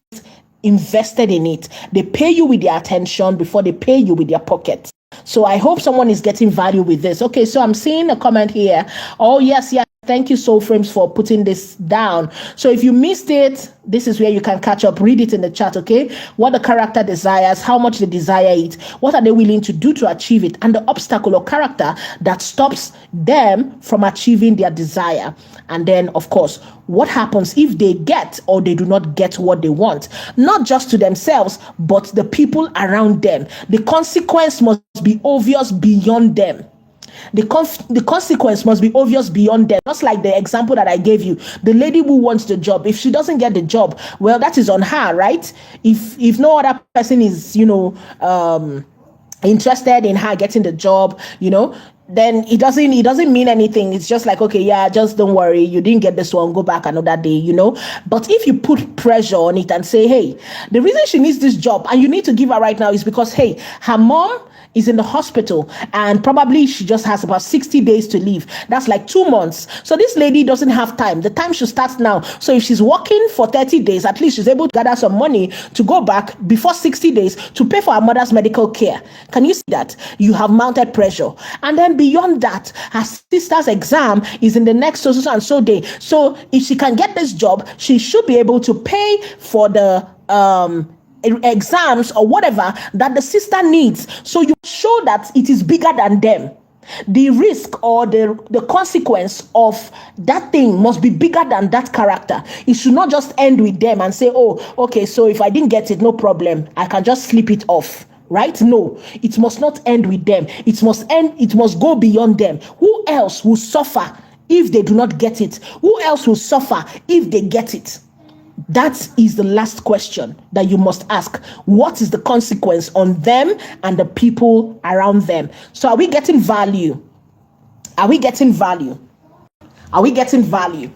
invested in it. They pay you with their attention before they pay you with their pockets. So I hope someone is getting value with this. Okay, so I'm seeing a comment here. Oh, yes. Thank you, Soul Frames, for putting this down. So if you missed it, this is where you can catch up. Read it in the chat, okay? What the character desires, how much they desire it, what are they willing to do to achieve it, and the obstacle or character that stops them from achieving their desire. And then, of course, what happens if they get or they do not get what they want? Not just to themselves, but the people around them. The consequence must be obvious beyond them. The consequence must be obvious beyond them. Just like the example that I gave you, the lady who wants the job, if she doesn't get the job, well, that is on her, right? If no other person is, interested in her getting the job, then it doesn't mean anything. It's just like, okay, yeah, just don't worry, you didn't get this one, go back another day, But if you put pressure on it and say, hey, the reason she needs this job and you need to give her right now is because, hey, her mom is in the hospital and probably she just has about 60 days to leave. That's like 2 months. So this lady doesn't have time. The time should start now. So if she's working for 30 days, at least she's able to gather some money to go back before 60 days to pay for her mother's medical care. Can you see that? You have mounted pressure. And then beyond that, her sister's exam is in the next so and so day. So if she can get this job, she should be able to pay for the exams or whatever that the sister needs. So you show that it is bigger than them. The risk or the consequence of that thing must be bigger than that character. It should not just end with them and say, oh, okay, so if I didn't get it, no problem, I can just slip it off. Right? No, it must not end with them. It must go beyond them. Who else will suffer if they do not get it? Who else will suffer if they get it? That is the last question that you must ask. What is the consequence on them and the people around them? So are we getting value? Are we getting value? Are we getting value?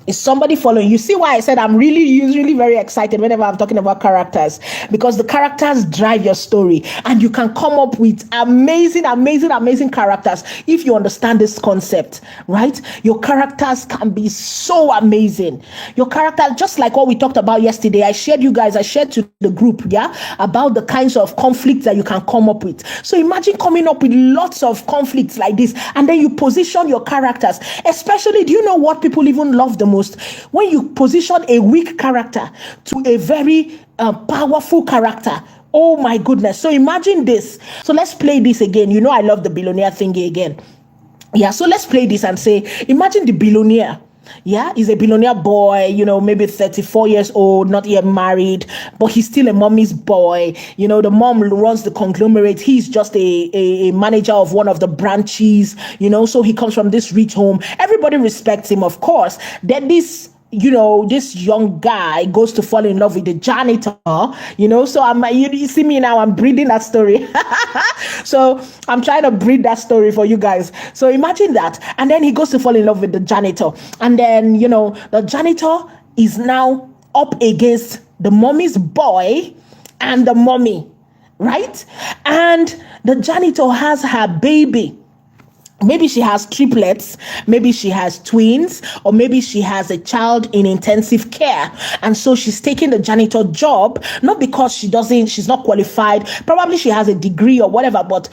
Is somebody following? You see why I said I'm really very excited whenever I'm talking about characters, because the characters drive your story, and you can come up with amazing characters if you understand this concept, right? Your characters can be so amazing. Your character, just like what we talked about yesterday, I shared to the group, about the kinds of conflicts that you can come up with. So imagine coming up with lots of conflicts like this, and then you position your characters. Especially, do you know what people even love the most? When you position a weak character to a very powerful character. Oh my goodness. So imagine this. So let's play this again. I love the billionaire thingy again. So let's play this and say, imagine the billionaire. He's a billionaire boy, maybe 34 years old, not yet married, but he's still a mommy's boy. The mom runs the conglomerate. He's just a manager of one of the branches, so he comes from this rich home. Everybody respects him, of course. Then this young guy goes to fall in love with the janitor, so you see me now, I'm breeding that story. So I'm trying to breed that story for you guys. So imagine that. And then he goes to fall in love with the janitor. And then, the janitor is now up against the mommy's boy and the mommy, right? And the janitor has her baby. Maybe she has triplets, maybe she has twins, or maybe she has a child in intensive care. And so she's taking the janitor job, not because she's not qualified. Probably she has a degree or whatever, but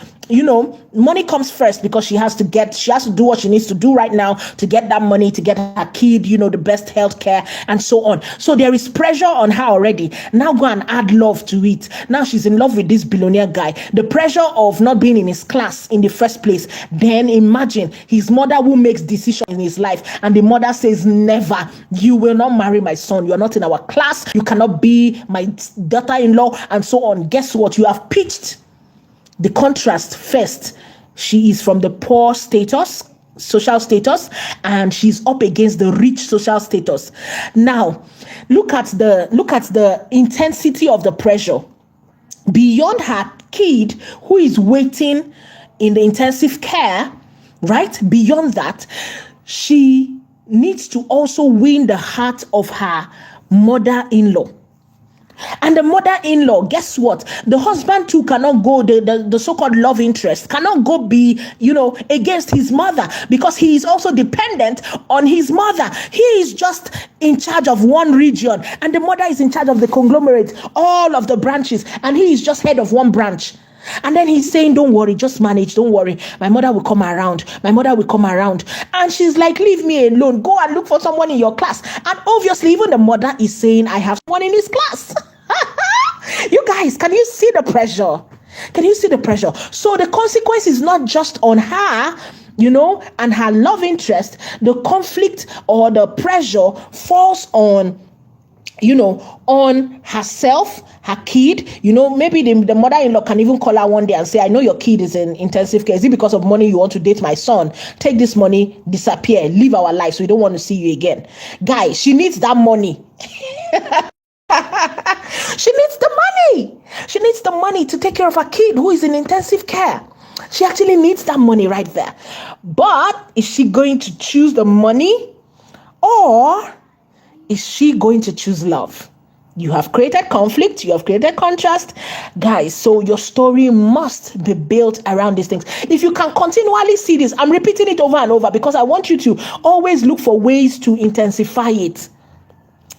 money comes first, because she has to do what she needs to do right now to get that money, to get her kid, the best health care and so on. So there is pressure on her already. Now go and add love to it. Now she's in love with this billionaire guy. The pressure of not being in his class in the first place. Then imagine his mother who makes decisions in his life, and the mother says, never, you will not marry my son. You are not in our class. You cannot be my daughter-in-law and so on. Guess what? You have pitched the contrast first. She is from the poor social status, and she's up against the rich social status. Now, look at the intensity of the pressure. Beyond her kid who is waiting in the intensive care, right? Beyond that, she needs to also win the heart of her mother-in-law. And the mother-in-law, guess what? The husband too cannot go, the so-called love interest cannot go be, against his mother, because he is also dependent on his mother. He is just in charge of one region, and the mother is in charge of the conglomerate, all of the branches, and he is just head of one branch. And then he's saying, don't worry, just manage, don't worry, my mother will come around, and she's like, leave me alone, go and look for someone in your class. And obviously even the mother is saying, I have someone in his class. You guys, can you see the pressure? So the consequence is not just on her, and her love interest. The conflict or the pressure falls on, on herself, her kid. Maybe the mother-in-law can even call her one day and say, I know your kid is in intensive care. Is it because of money you want to date my son? Take this money, disappear, leave our lives. We don't want to see you again. Guys, she needs that money. She needs the money to take care of her kid who is in intensive care. She actually needs that money right there. But is she going to choose the money, or is she going to choose love? You have created conflict, you have created contrast, guys. So your story must be built around these things. If you can continually see this, I'm repeating it over and over because I want you to always look for ways to intensify it.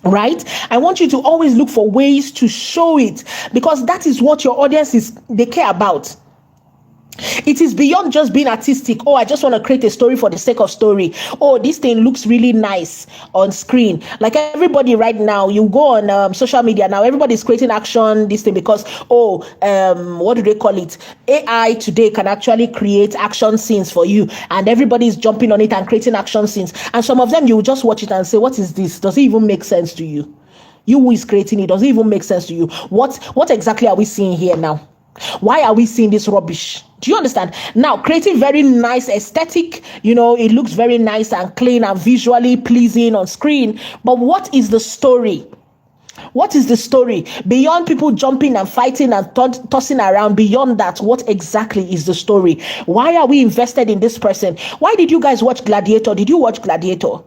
Right? I want you to always look for ways to show it, because that is what your audience they care about. It is beyond just being artistic. Oh, I just want to create a story for the sake of story. Oh, this thing looks really nice on screen. Like everybody right now, you go on social media now, everybody's creating action, this thing, because, what do they call it? AI today can actually create action scenes for you, and everybody's jumping on it and creating action scenes. And some of them, you will just watch it and say, what is this? Does it even make sense to you? You who is creating it, does it even make sense to you? What exactly are we seeing here now? Why are we seeing this rubbish? Do you understand? Now, creating very nice aesthetic, it looks very nice and clean and visually pleasing on screen. But what is the story? What is the story? Beyond people jumping and fighting and tossing around, beyond that, what exactly is the story? Why are we invested in this person? Why did you guys watch Gladiator? Did you watch Gladiator?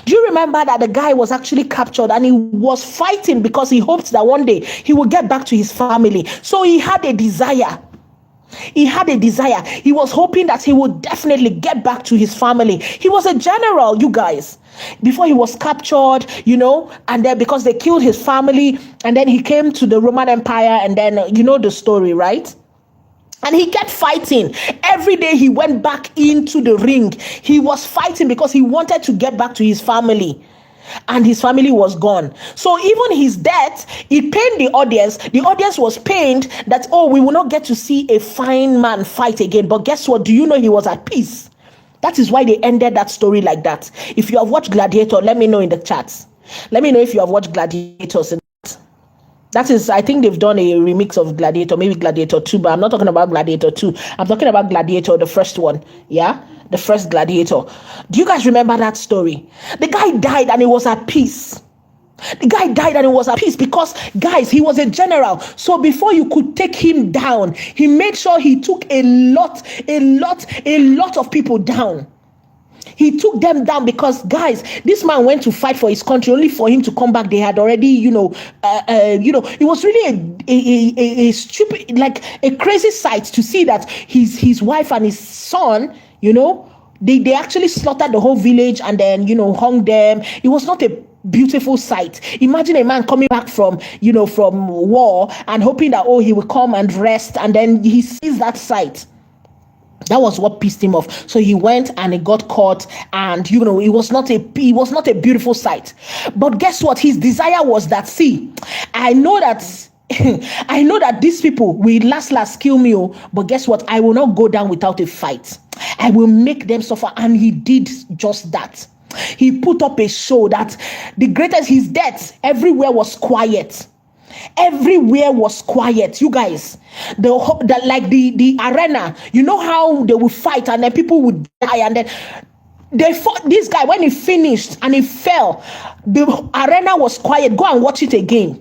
Do you remember that the guy was actually captured and he was fighting because he hoped that one day he would get back to his family? So he had a desire. He was hoping that he would definitely get back to his family. He was a general, you guys, before he was captured, and then because they killed his family, and then he came to the Roman Empire, and then the story, right? And he kept fighting. Every day he went back into the ring. He was fighting because he wanted to get back to his family. And his family was gone. So even his death, it pained the audience. The audience was pained that, we will not get to see a fine man fight again. But guess what? Do you know he was at peace? That is why they ended that story like that. If you have watched Gladiator, let me know in the chats. Let me know if you have watched Gladiators. That is, I think they've done a remix of Gladiator, maybe Gladiator 2, but I'm not talking about Gladiator 2. I'm talking about Gladiator, the first one. Yeah? The first Gladiator. Do you guys remember that story? The guy died and he was at peace. Because, guys, he was a general. So before you could take him down, he made sure he took a lot of people down. He took them down because, guys, this man went to fight for his country only for him to come back. They had already, it was really a stupid, like a crazy sight to see that his wife and his son, they actually slaughtered the whole village and then, hung them. It was not a beautiful sight. Imagine a man coming back from war and hoping that, he will come and rest, and then he sees that sight. That was what pissed him off. So he went and he got caught, and it was not a beautiful sight. But guess what? His desire was that, I know that these people will last kill me, but guess what? I will not go down without a fight. I will make them suffer. And he did just that. He put up a show that his death, everywhere was quiet. You guys. The arena, how they would fight and then people would die, and then they fought this guy. When he finished and he fell, the arena was quiet. Go and watch it again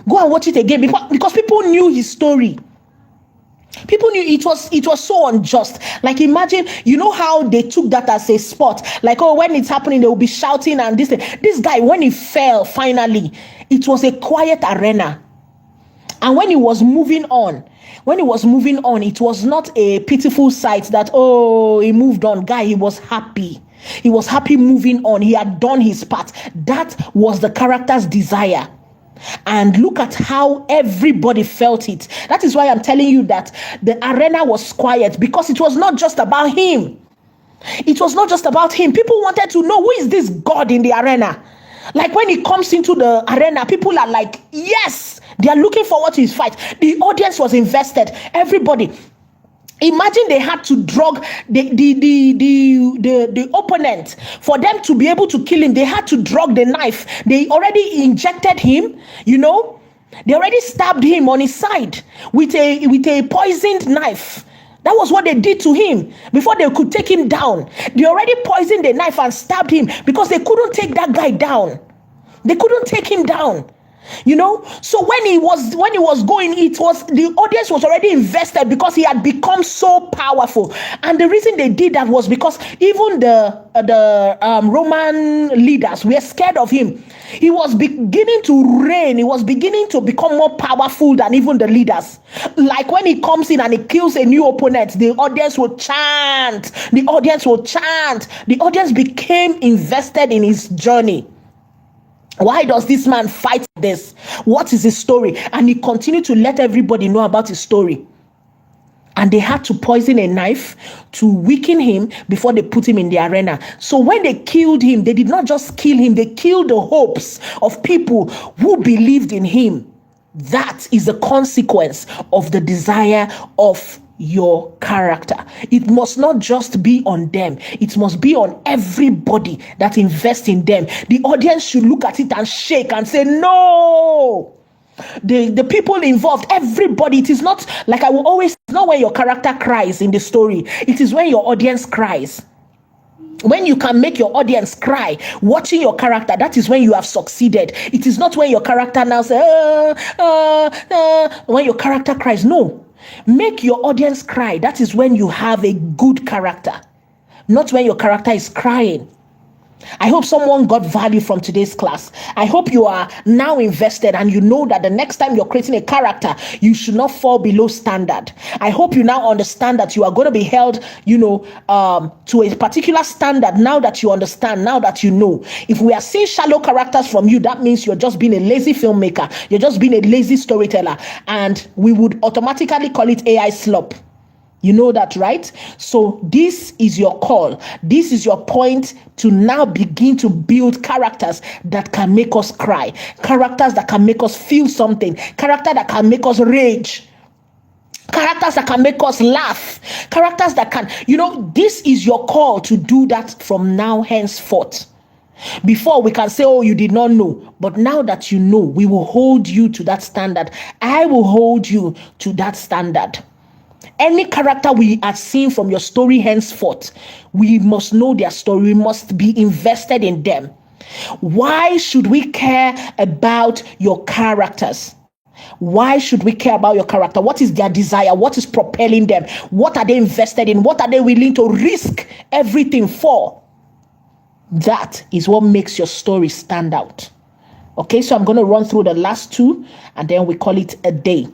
because people knew his story. People knew it was so unjust. Like, imagine, how they took that as a sport. Like, when it's happening, they will be shouting and this thing. This guy, when he fell, finally, it was a quiet arena. And when he was moving on, it was not a pitiful sight that, oh, he moved on. Guy, he was happy. He was happy moving on. He had done his part. That was the character's desire. And look at how everybody felt it. That is why I'm telling you that the arena was quiet, because it was not just about him. It was not just about him. People wanted to know, who is this God in the arena? Like when he comes into the arena, people are like, yes, they are looking forward to his fight. The audience was invested. Everybody. Imagine they had to drug the opponent. For them to be able to kill him, they had to drug the knife. They already injected him, They already stabbed him on his side with a poisoned knife. That was what they did to him before they could take him down. They already poisoned the knife and stabbed him because they couldn't take that guy down. They couldn't take him down. So when he was going, the audience was already invested because he had become so powerful. And the reason they did that was because even the Roman leaders were scared of him. He was beginning to reign. He was beginning to become more powerful than even the leaders. Like when he comes in and he kills a new opponent, the audience will chant. The audience became invested in his journey. Why does this man fight this? What is his story? And he continued to let everybody know about his story. And they had to poison a knife to weaken him before they put him in the arena. So when they killed him, they did not just kill him, they killed the hopes of people who believed in him. That is the consequence of the desire of your character. It must not just be on them, it must be on everybody that invests in them. The audience should look at it and shake and say, no. The people involved, everybody. It is not like I will always, it's not when your character cries in the story, it is when your audience cries. When you can make your audience cry watching your character, that is when you have succeeded. It is not when your character now says, when your character cries. No. Make your audience cry. That is when you have a good character, not when your character is crying. I hope someone got value from today's class. I hope you are now invested and you know that the next time you're creating a character, you should not fall below standard. I hope you now understand that you are going to be held, to a particular standard now that you understand, now that you know. If we are seeing shallow characters from you, that means you're just being a lazy filmmaker. You're just being a lazy storyteller. And we would automatically call it AI slop. You know that, right? So this is your call. This is your point to now begin to build characters that can make us cry. Characters that can make us feel something. Characters that can make us rage. Characters that can make us laugh. Characters that can, this is your call to do that from now henceforth. Before we can say, oh, you did not know. But now that you know, we will hold you to that standard. I will hold you to that standard. Any character we are seeing from your story henceforth, we must know their story. We must be invested in them. Why should we care about your characters? Why should we care about your character? What is their desire? What is propelling them? What are they invested in? What are they willing to risk everything for? That is what makes your story stand out. Okay, so I'm going to run through the last two and then we call it a day.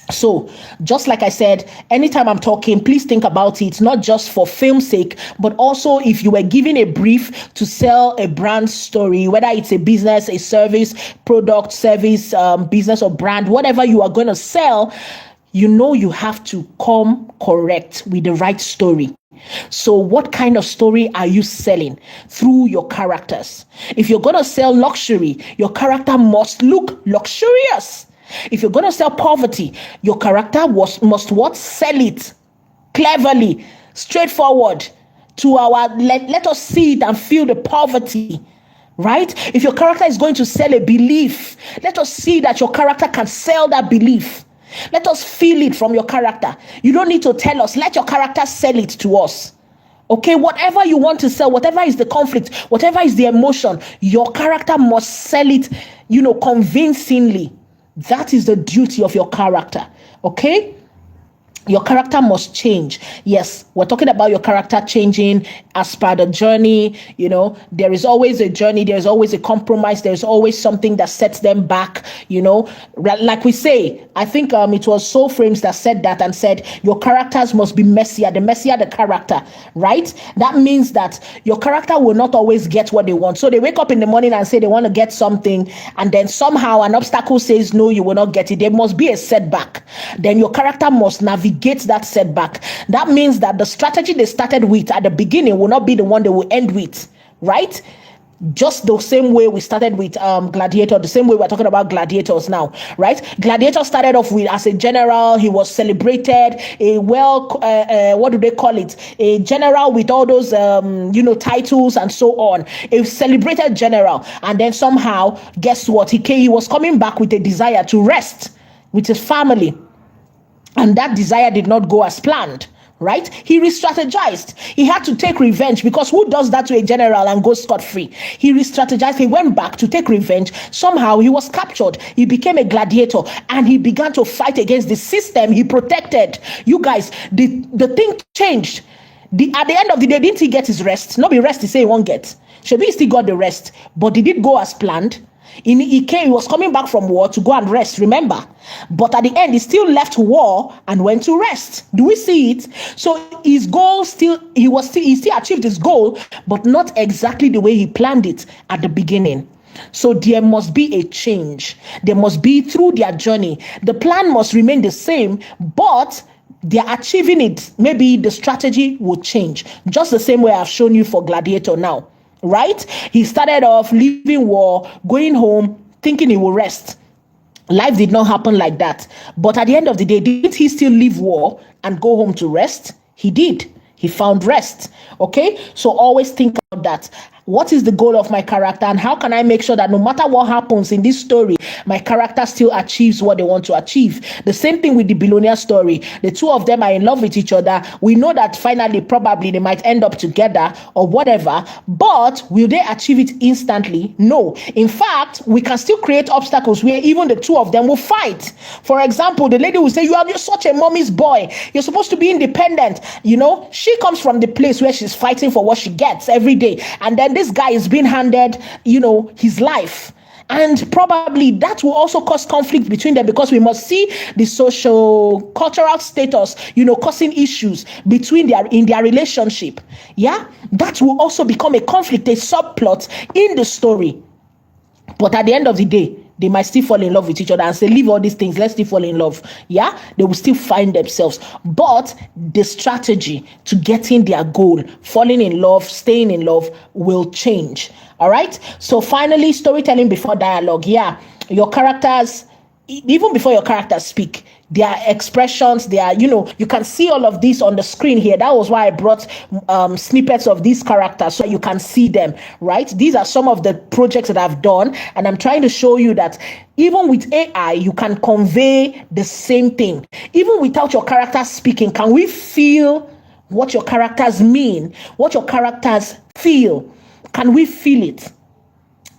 So, just like I said, anytime I'm talking, please think about it, not just for film's sake, but also if you were given a brief to sell a brand story, whether it's a business, a service, product, service, business or brand, whatever you are going to sell, you have to come correct with the right story. So what kind of story are you selling? Through your characters. If you're going to sell luxury, your character must look luxurious. If you're going to sell poverty, your character must what? Sell it cleverly, straightforward to let us see it and feel the poverty, right? If your character is going to sell a belief, let us see that your character can sell that belief. Let us feel it from your character. You don't need to tell us. Let your character sell it to us. Okay, whatever you want to sell, whatever is the conflict, whatever is the emotion, your character must sell it, convincingly. That is the duty of your character. Okay? Your character must change. Yes, we're talking about your character changing as per the journey. There is always a journey, there's always a compromise, there's always something that sets them back. Like we say, I think it was Soul Frames that said that and said your characters must be messier. The messier the character, right? That means that your character will not always get what they want. So they wake up in the morning and say they want to get something, and then somehow an obstacle says no, you will not get it. There must be a setback. Then your character must navigate that setback. That means that the strategy they started with at the beginning will not be the one they will end with, right? Just the same way we started with Gladiator, the same way we're talking about gladiators now, right? Gladiator started off with as a general. He was celebrated, what do they call it? A general with all those titles and so on. A celebrated general, and then somehow, guess what? He was coming back with a desire to rest with his family. And that desire did not go as planned, right? He re-strategized. He had to take revenge, because who does that to a general and goes scot-free? He re-strategized. He went back to take revenge. Somehow he was captured. He became a gladiator, and he began to fight against the system he protected. You guys, the thing changed. At the end of the day, didn't he get his rest? Not be rest he say he won't get. Should he still got the rest? But did it go as planned? He was coming back from war to go and rest, remember? But at the end, he still left war and went to rest. Do we see it? So his goal he still achieved his goal, but not exactly the way he planned it at the beginning. So there must be a change. There must be through their journey. The plan must remain the same, but they're achieving it. Maybe the strategy will change. Just the same way I've shown you for Gladiator now. Right? He started off leaving war, going home, thinking he will rest. Life did not happen like that. But at the end of the day, did he still leave war and go home to rest? He did. He found rest. Okay? So always think about that. What is the goal of my character, and how can I make sure that no matter what happens in this story, my character still achieves what they want to achieve? The same thing with the billionaire story. The two of them are in love with each other. We know that finally, probably they might end up together or whatever, but will they achieve it instantly? No. In fact, we can still create obstacles where even the two of them will fight. For example, the lady will say, you're such a mommy's boy. You're supposed to be independent. She comes from the place where she's fighting for what she gets every day. And then this guy is being handed, his life. And probably that will also cause conflict between them, because we must see the social cultural status, causing issues in their relationship. Yeah, that will also become a conflict, a subplot in the story. But at the end of the day, they might still fall in love with each other and say, leave all these things, let's still fall in love. Yeah, they will still find themselves. But the strategy to getting their goal, falling in love, staying in love, will change. All right. So finally, storytelling before dialogue. Yeah, your characters, even before your characters speak, their expressions, you can see all of this on the screen here. That was why I brought snippets of these characters so you can see them, right? These are some of the projects that I've done, and I'm trying to show you that even with AI, you can convey the same thing. Even without your characters speaking, can we feel what your characters mean, what your characters feel? Can we feel it?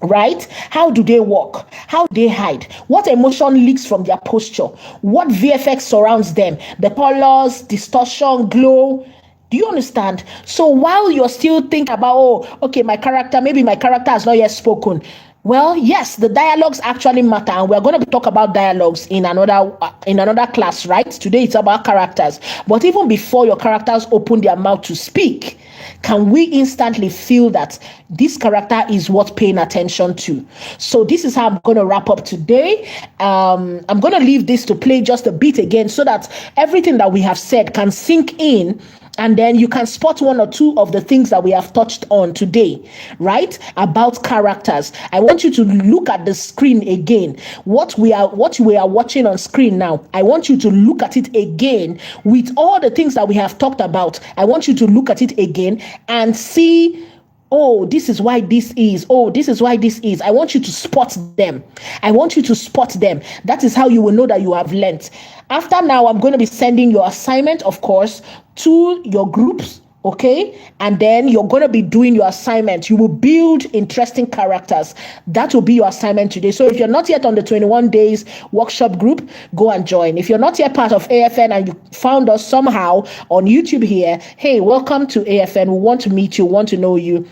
Right? How do they walk? How do they hide? What emotion leaks from their posture? What VFX surrounds them? The colors, distortion, glow. Do you understand? So while you're still thinking about, maybe my character has not yet spoken. Well, yes, the dialogues actually matter, and we're going to talk about dialogues in another class, right? Today it's about characters. But even before your characters open their mouth to speak, can we instantly feel that this character is worth paying attention to? So this is how I'm going to wrap up today. I'm going to leave this to play just a bit again so that everything that we have said can sink in, and then you can spot one or two of the things that we have touched on today, right? About characters. I want you to look at the screen again. What we are watching on screen now, I want you to look at it again with all the things that we have talked about. I want you to look at it again and see, oh, this is why this is. Oh, this is why this is. I want you to spot them. That is how you will know that you have learnt. After now, I'm going to be sending your assignment, of course, to your groups, Okay, and then you're going to be doing your assignment. You will build interesting characters. That will be your assignment today. So if you're not yet on the 21 days workshop group, go and join. If you're not yet part of AFN and you found us somehow on YouTube here, hey, welcome to AFN. We want to meet you, want to know you.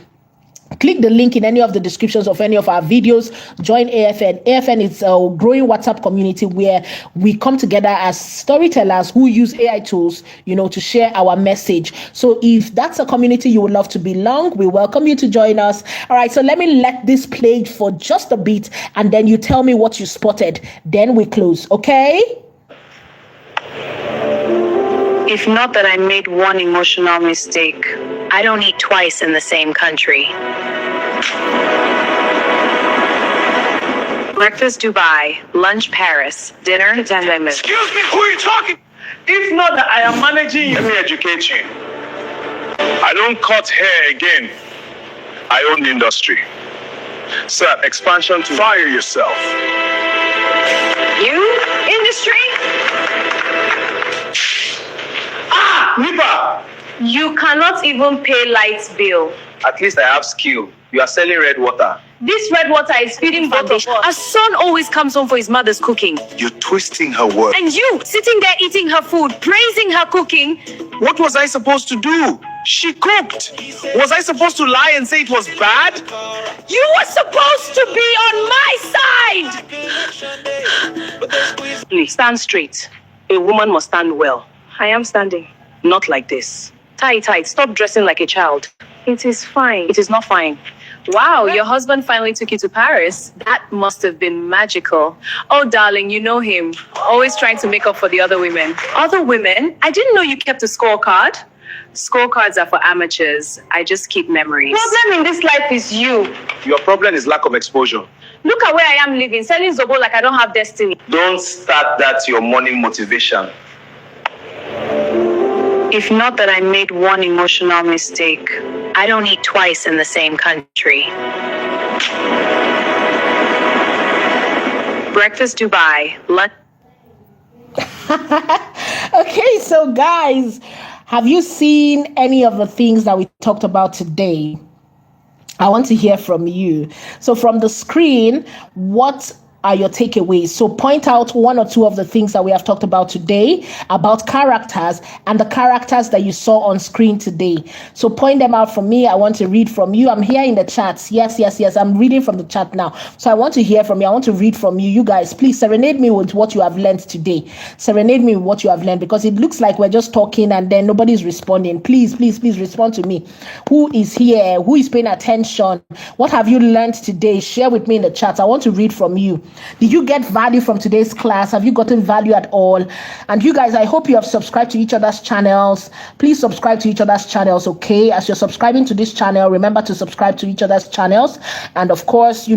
Click the link in any of the descriptions of any of our videos. Join AFN. AFN is a growing WhatsApp community where we come together as storytellers who use AI tools, to share our message. So if that's a community you would love to belong, we welcome you to join us. All right, so let me let this play for just a bit, and then you tell me what you spotted. Then we close, okay? If not that I made one emotional mistake, I don't eat twice in the same country. Breakfast Dubai, lunch Paris, dinner Denmark. Excuse me, who are you talking? If not that I am managing, let me educate you. I don't cut hair again. I own the industry. Sir, expansion to fire yourself. You? Industry? Nipa! You cannot even pay light bill. At least I have skill. You are selling red water. This red water is feeding both of us. Our son always comes home for his mother's cooking. You're twisting her words. And you, sitting there eating her food, praising her cooking. What was I supposed to do? She cooked. Was I supposed to lie and say it was bad? You were supposed to be on my side! Please, stand straight. A woman must stand well. I am standing. Not like this. Tie tight. Stop dressing like a child. It is fine. It is not fine. Wow, your husband finally took you to Paris. That must have been magical. Oh, darling, you know him. Always trying to make up for the other women. Other women? I didn't know you kept a scorecard. Scorecards are for amateurs. I just keep memories. Problem in this life is you. Your problem is lack of exposure. Look at where I am living, selling Zobo like I don't have destiny. Don't start that your morning motivation. If not that I made one emotional mistake, I don't eat twice in the same country. Breakfast Dubai, lunch. Okay, so guys, have you seen any of the things that we talked about today? I want to hear from you. So from the screen, what are your takeaways? So point out one or two of the things that we have talked about today about characters and the characters that you saw on screen today. So point them out for me. I want to read from you. I'm here in the chats. Yes. I'm reading from the chat now. So I want to hear from you. I want to read from you. You guys, please serenade me with what you have learned today. Serenade me with what you have learned, because it looks like we're just talking and then nobody's responding. Please respond to me. Who is here? Who is paying attention? What have you learned today? Share with me in the chat. I want to read from you. Did you get value from today's class? Have you gotten value at all? And you guys, I hope you have subscribed to each other's channels. Please subscribe to each other's channels, okay? As you're subscribing to this channel, remember to subscribe to each other's channels. And of course,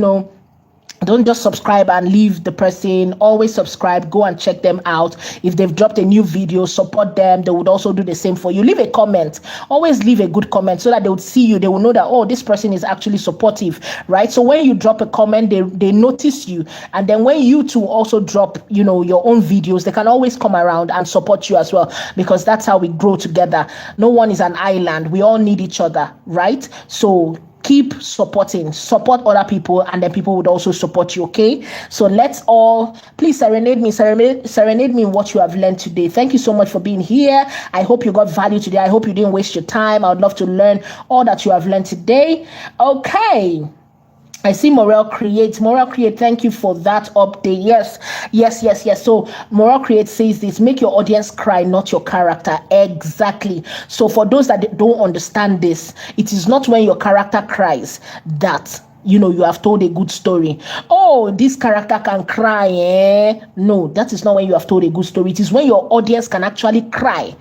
don't just subscribe and leave the person. Always subscribe. Go and check them out. If they've dropped a new video, support them. They would also do the same for you. Leave a comment. Always leave a good comment so that they would see you. They will know that, oh, this person is actually supportive, right? So when you drop a comment, they notice you. And then when you two also drop, your own videos, they can always come around and support you as well, because that's how we grow together. No one is an island. We all need each other, right? So keep support other people, and then people would also support you, okay? So let's all, please serenade me in what you have learned today. Thank you so much for being here. I hope you got value today. I hope you didn't waste your time. I would love to learn all that you have learned today. Okay. I see Morel Create. Thank you for that update. Yes. So Morel Create says this: make your audience cry, not your character. Exactly. So for those that don't understand this, it is not when your character cries that you have told a good story. Oh, this character can cry, No, that is not when you have told a good story. It is when your audience can actually cry.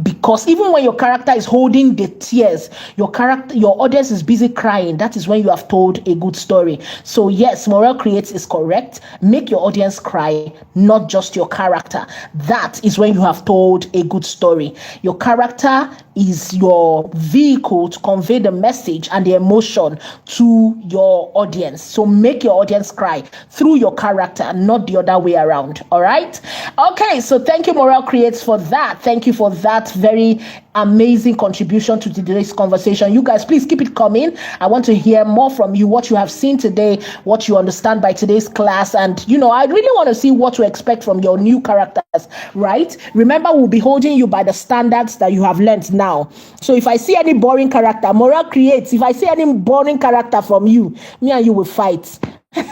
Because even when your character is holding the tears, your audience is busy crying. That is when you have told a good story. So yes, Morel Creates is correct. Make your audience cry, not just your character. That is when you have told a good story. Your character is your vehicle to convey the message and the emotion to your audience. So make your audience cry through your character, not the other way around. All right. Okay. So thank you, Morel Creates, for that. Thank you for that very amazing contribution to today's conversation. You guys, please keep it coming. I want to hear more from you, what you have seen today, what you understand by today's class. And, I really want to see what to expect from your new characters, right? Remember, we'll be holding you by the standards that you have learned now. So if I see any boring character, Morale creates. If I see any boring character from you, me and you will fight. All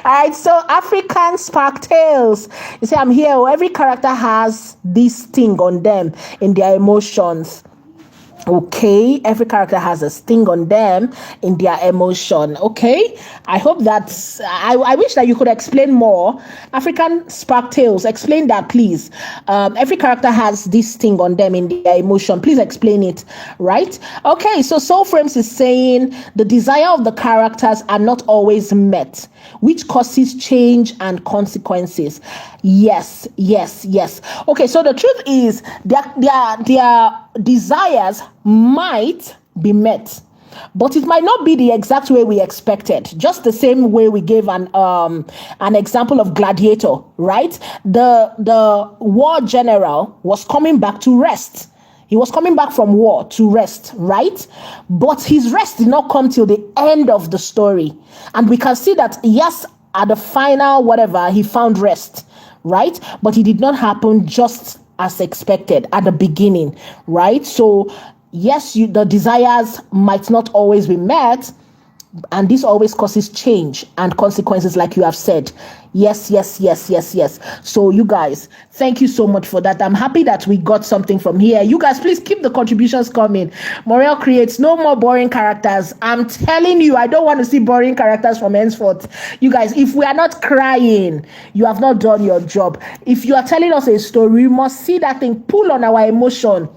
right, so African spark tales. You see, I'm here. Every character has this thing on them in their emotions. Okay, every character has a sting on them in their emotion. Okay, I hope that's. I wish that you could explain more. African spark tales, explain that, please. Every character has this sting on them in their emotion. Please explain it, right? Okay, so Soul Frames is saying the desire of the characters are not always met, which causes change and consequences. Yes. Okay, so the truth is their desires might be met, but it might not be the exact way we expected. Just the same way we gave an example of Gladiator, right? The war general was coming back to rest. He was coming back from war to rest, right? But his rest did not come till the end of the story. And we can see that, yes, at the final whatever, he found rest, right? But it did not happen just as expected at the beginning, right? So yes, the desires might not always be met, and this always causes change and consequences, like you have said. Yes. So you guys, thank you so much for that. I'm happy that we got something from here. You guys, please keep the contributions coming. Morale creates. No more boring characters. I'm telling you, I don't want to see boring characters from henceforth. You guys, if we are not crying, you have not done your job. If you are telling us a story, we must see that thing pull on our emotion.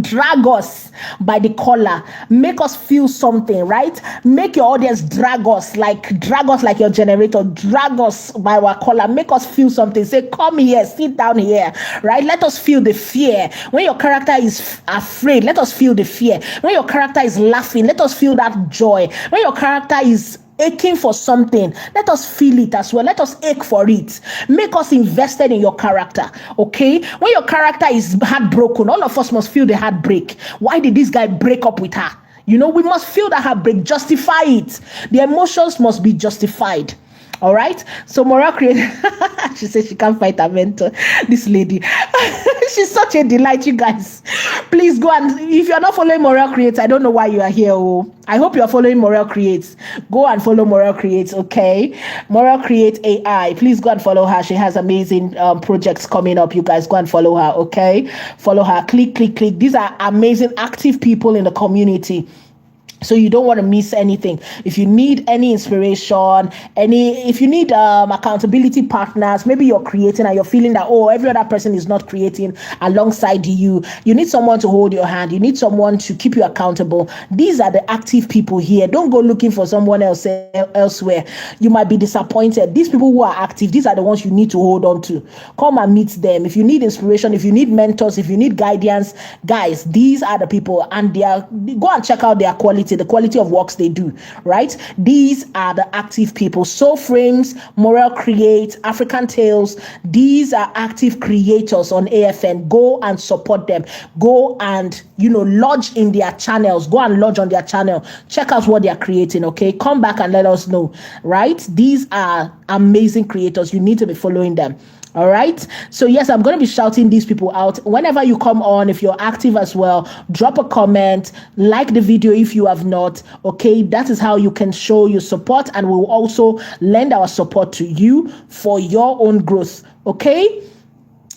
Drag us by the collar, make us feel something, right? Make your audience drag us like your generator, drag us by our collar, make us feel something. Say, come here, sit down here, right? Let us feel the fear. When your character is afraid, let us feel the fear. When your character is laughing, let us feel that joy. When your character is aching for something, let us feel it as well. Let us ache for it. Make us invested in your character. Okay, when your character is heartbroken, all of us must feel the heartbreak. Why did this guy break up with her? We must feel the heartbreak. Justify it. The emotions must be justified. All right, so Morale created. She says she can't fight her mentor. This lady, she's such a delight. You guys, please go, and if you're not following Morale Creates, I don't know why you are here. I hope you're following Morale Creates. Go and follow Morale Creates. Okay, Morale Create AI. Please go and follow her. She has amazing projects coming up. You guys go and follow her. Okay, follow her. Click. These are amazing, active people in the community. So you don't want to miss anything. If you need any inspiration, if you need accountability partners, maybe you're creating and you're feeling that, every other person is not creating alongside you. You need someone to hold your hand. You need someone to keep you accountable. These are the active people here. Don't go looking for someone else elsewhere. You might be disappointed. These people who are active, these are the ones you need to hold on to. Come and meet them. If you need inspiration, if you need mentors, if you need guidance, guys, these are the people, and go and check out their quality. The quality of works they do, right? These are the active people. Soul Frames, Morale Create, African Tales, these are active creators on AFN. Go and support them. Go and, lodge in their channels. Go and lodge on their channel. Check out what they are creating, okay? Come back and let us know, right? These are amazing creators. You need to be following them. All right. So yes, I'm going to be shouting these people out whenever you come on. If you're active as well, drop a comment, like the video if you have not. Okay, that is how you can show your support, and we'll also lend our support to you for your own growth. Okay.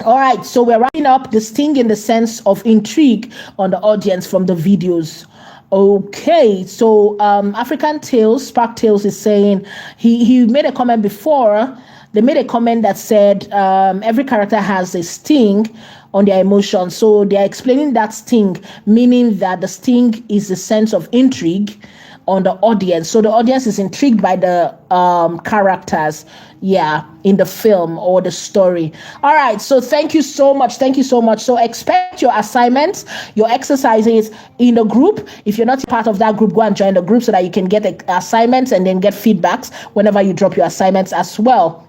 All right. So we're wrapping up the sting in the sense of intrigue on the audience from the videos. Okay, so African Tales, Spark Tales is saying he made a comment before. They made a comment that said every character has a sting on their emotions. So they are explaining that sting, meaning that the sting is a sense of intrigue on the audience. So the audience is intrigued by the characters, in the film or the story. All right, so thank you so much. So expect your assignments, your exercises in the group. If you're not part of that group, go and join the group so that you can get assignments and then get feedbacks whenever you drop your assignments as well.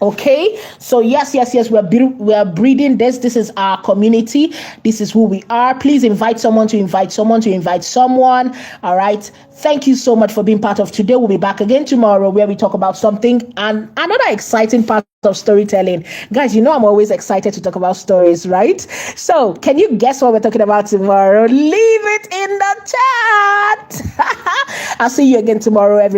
Okay, so yes, we are breeding this. This is our community. This is who we are. Please invite someone to invite someone to invite someone. All right. Thank you so much for being part of today. We'll be back again tomorrow where we talk about something and another exciting part of storytelling. Guys, you know I'm always excited to talk about stories, right? So can you guess what we're talking about tomorrow? Leave it in the chat. I'll see you again tomorrow, everyone.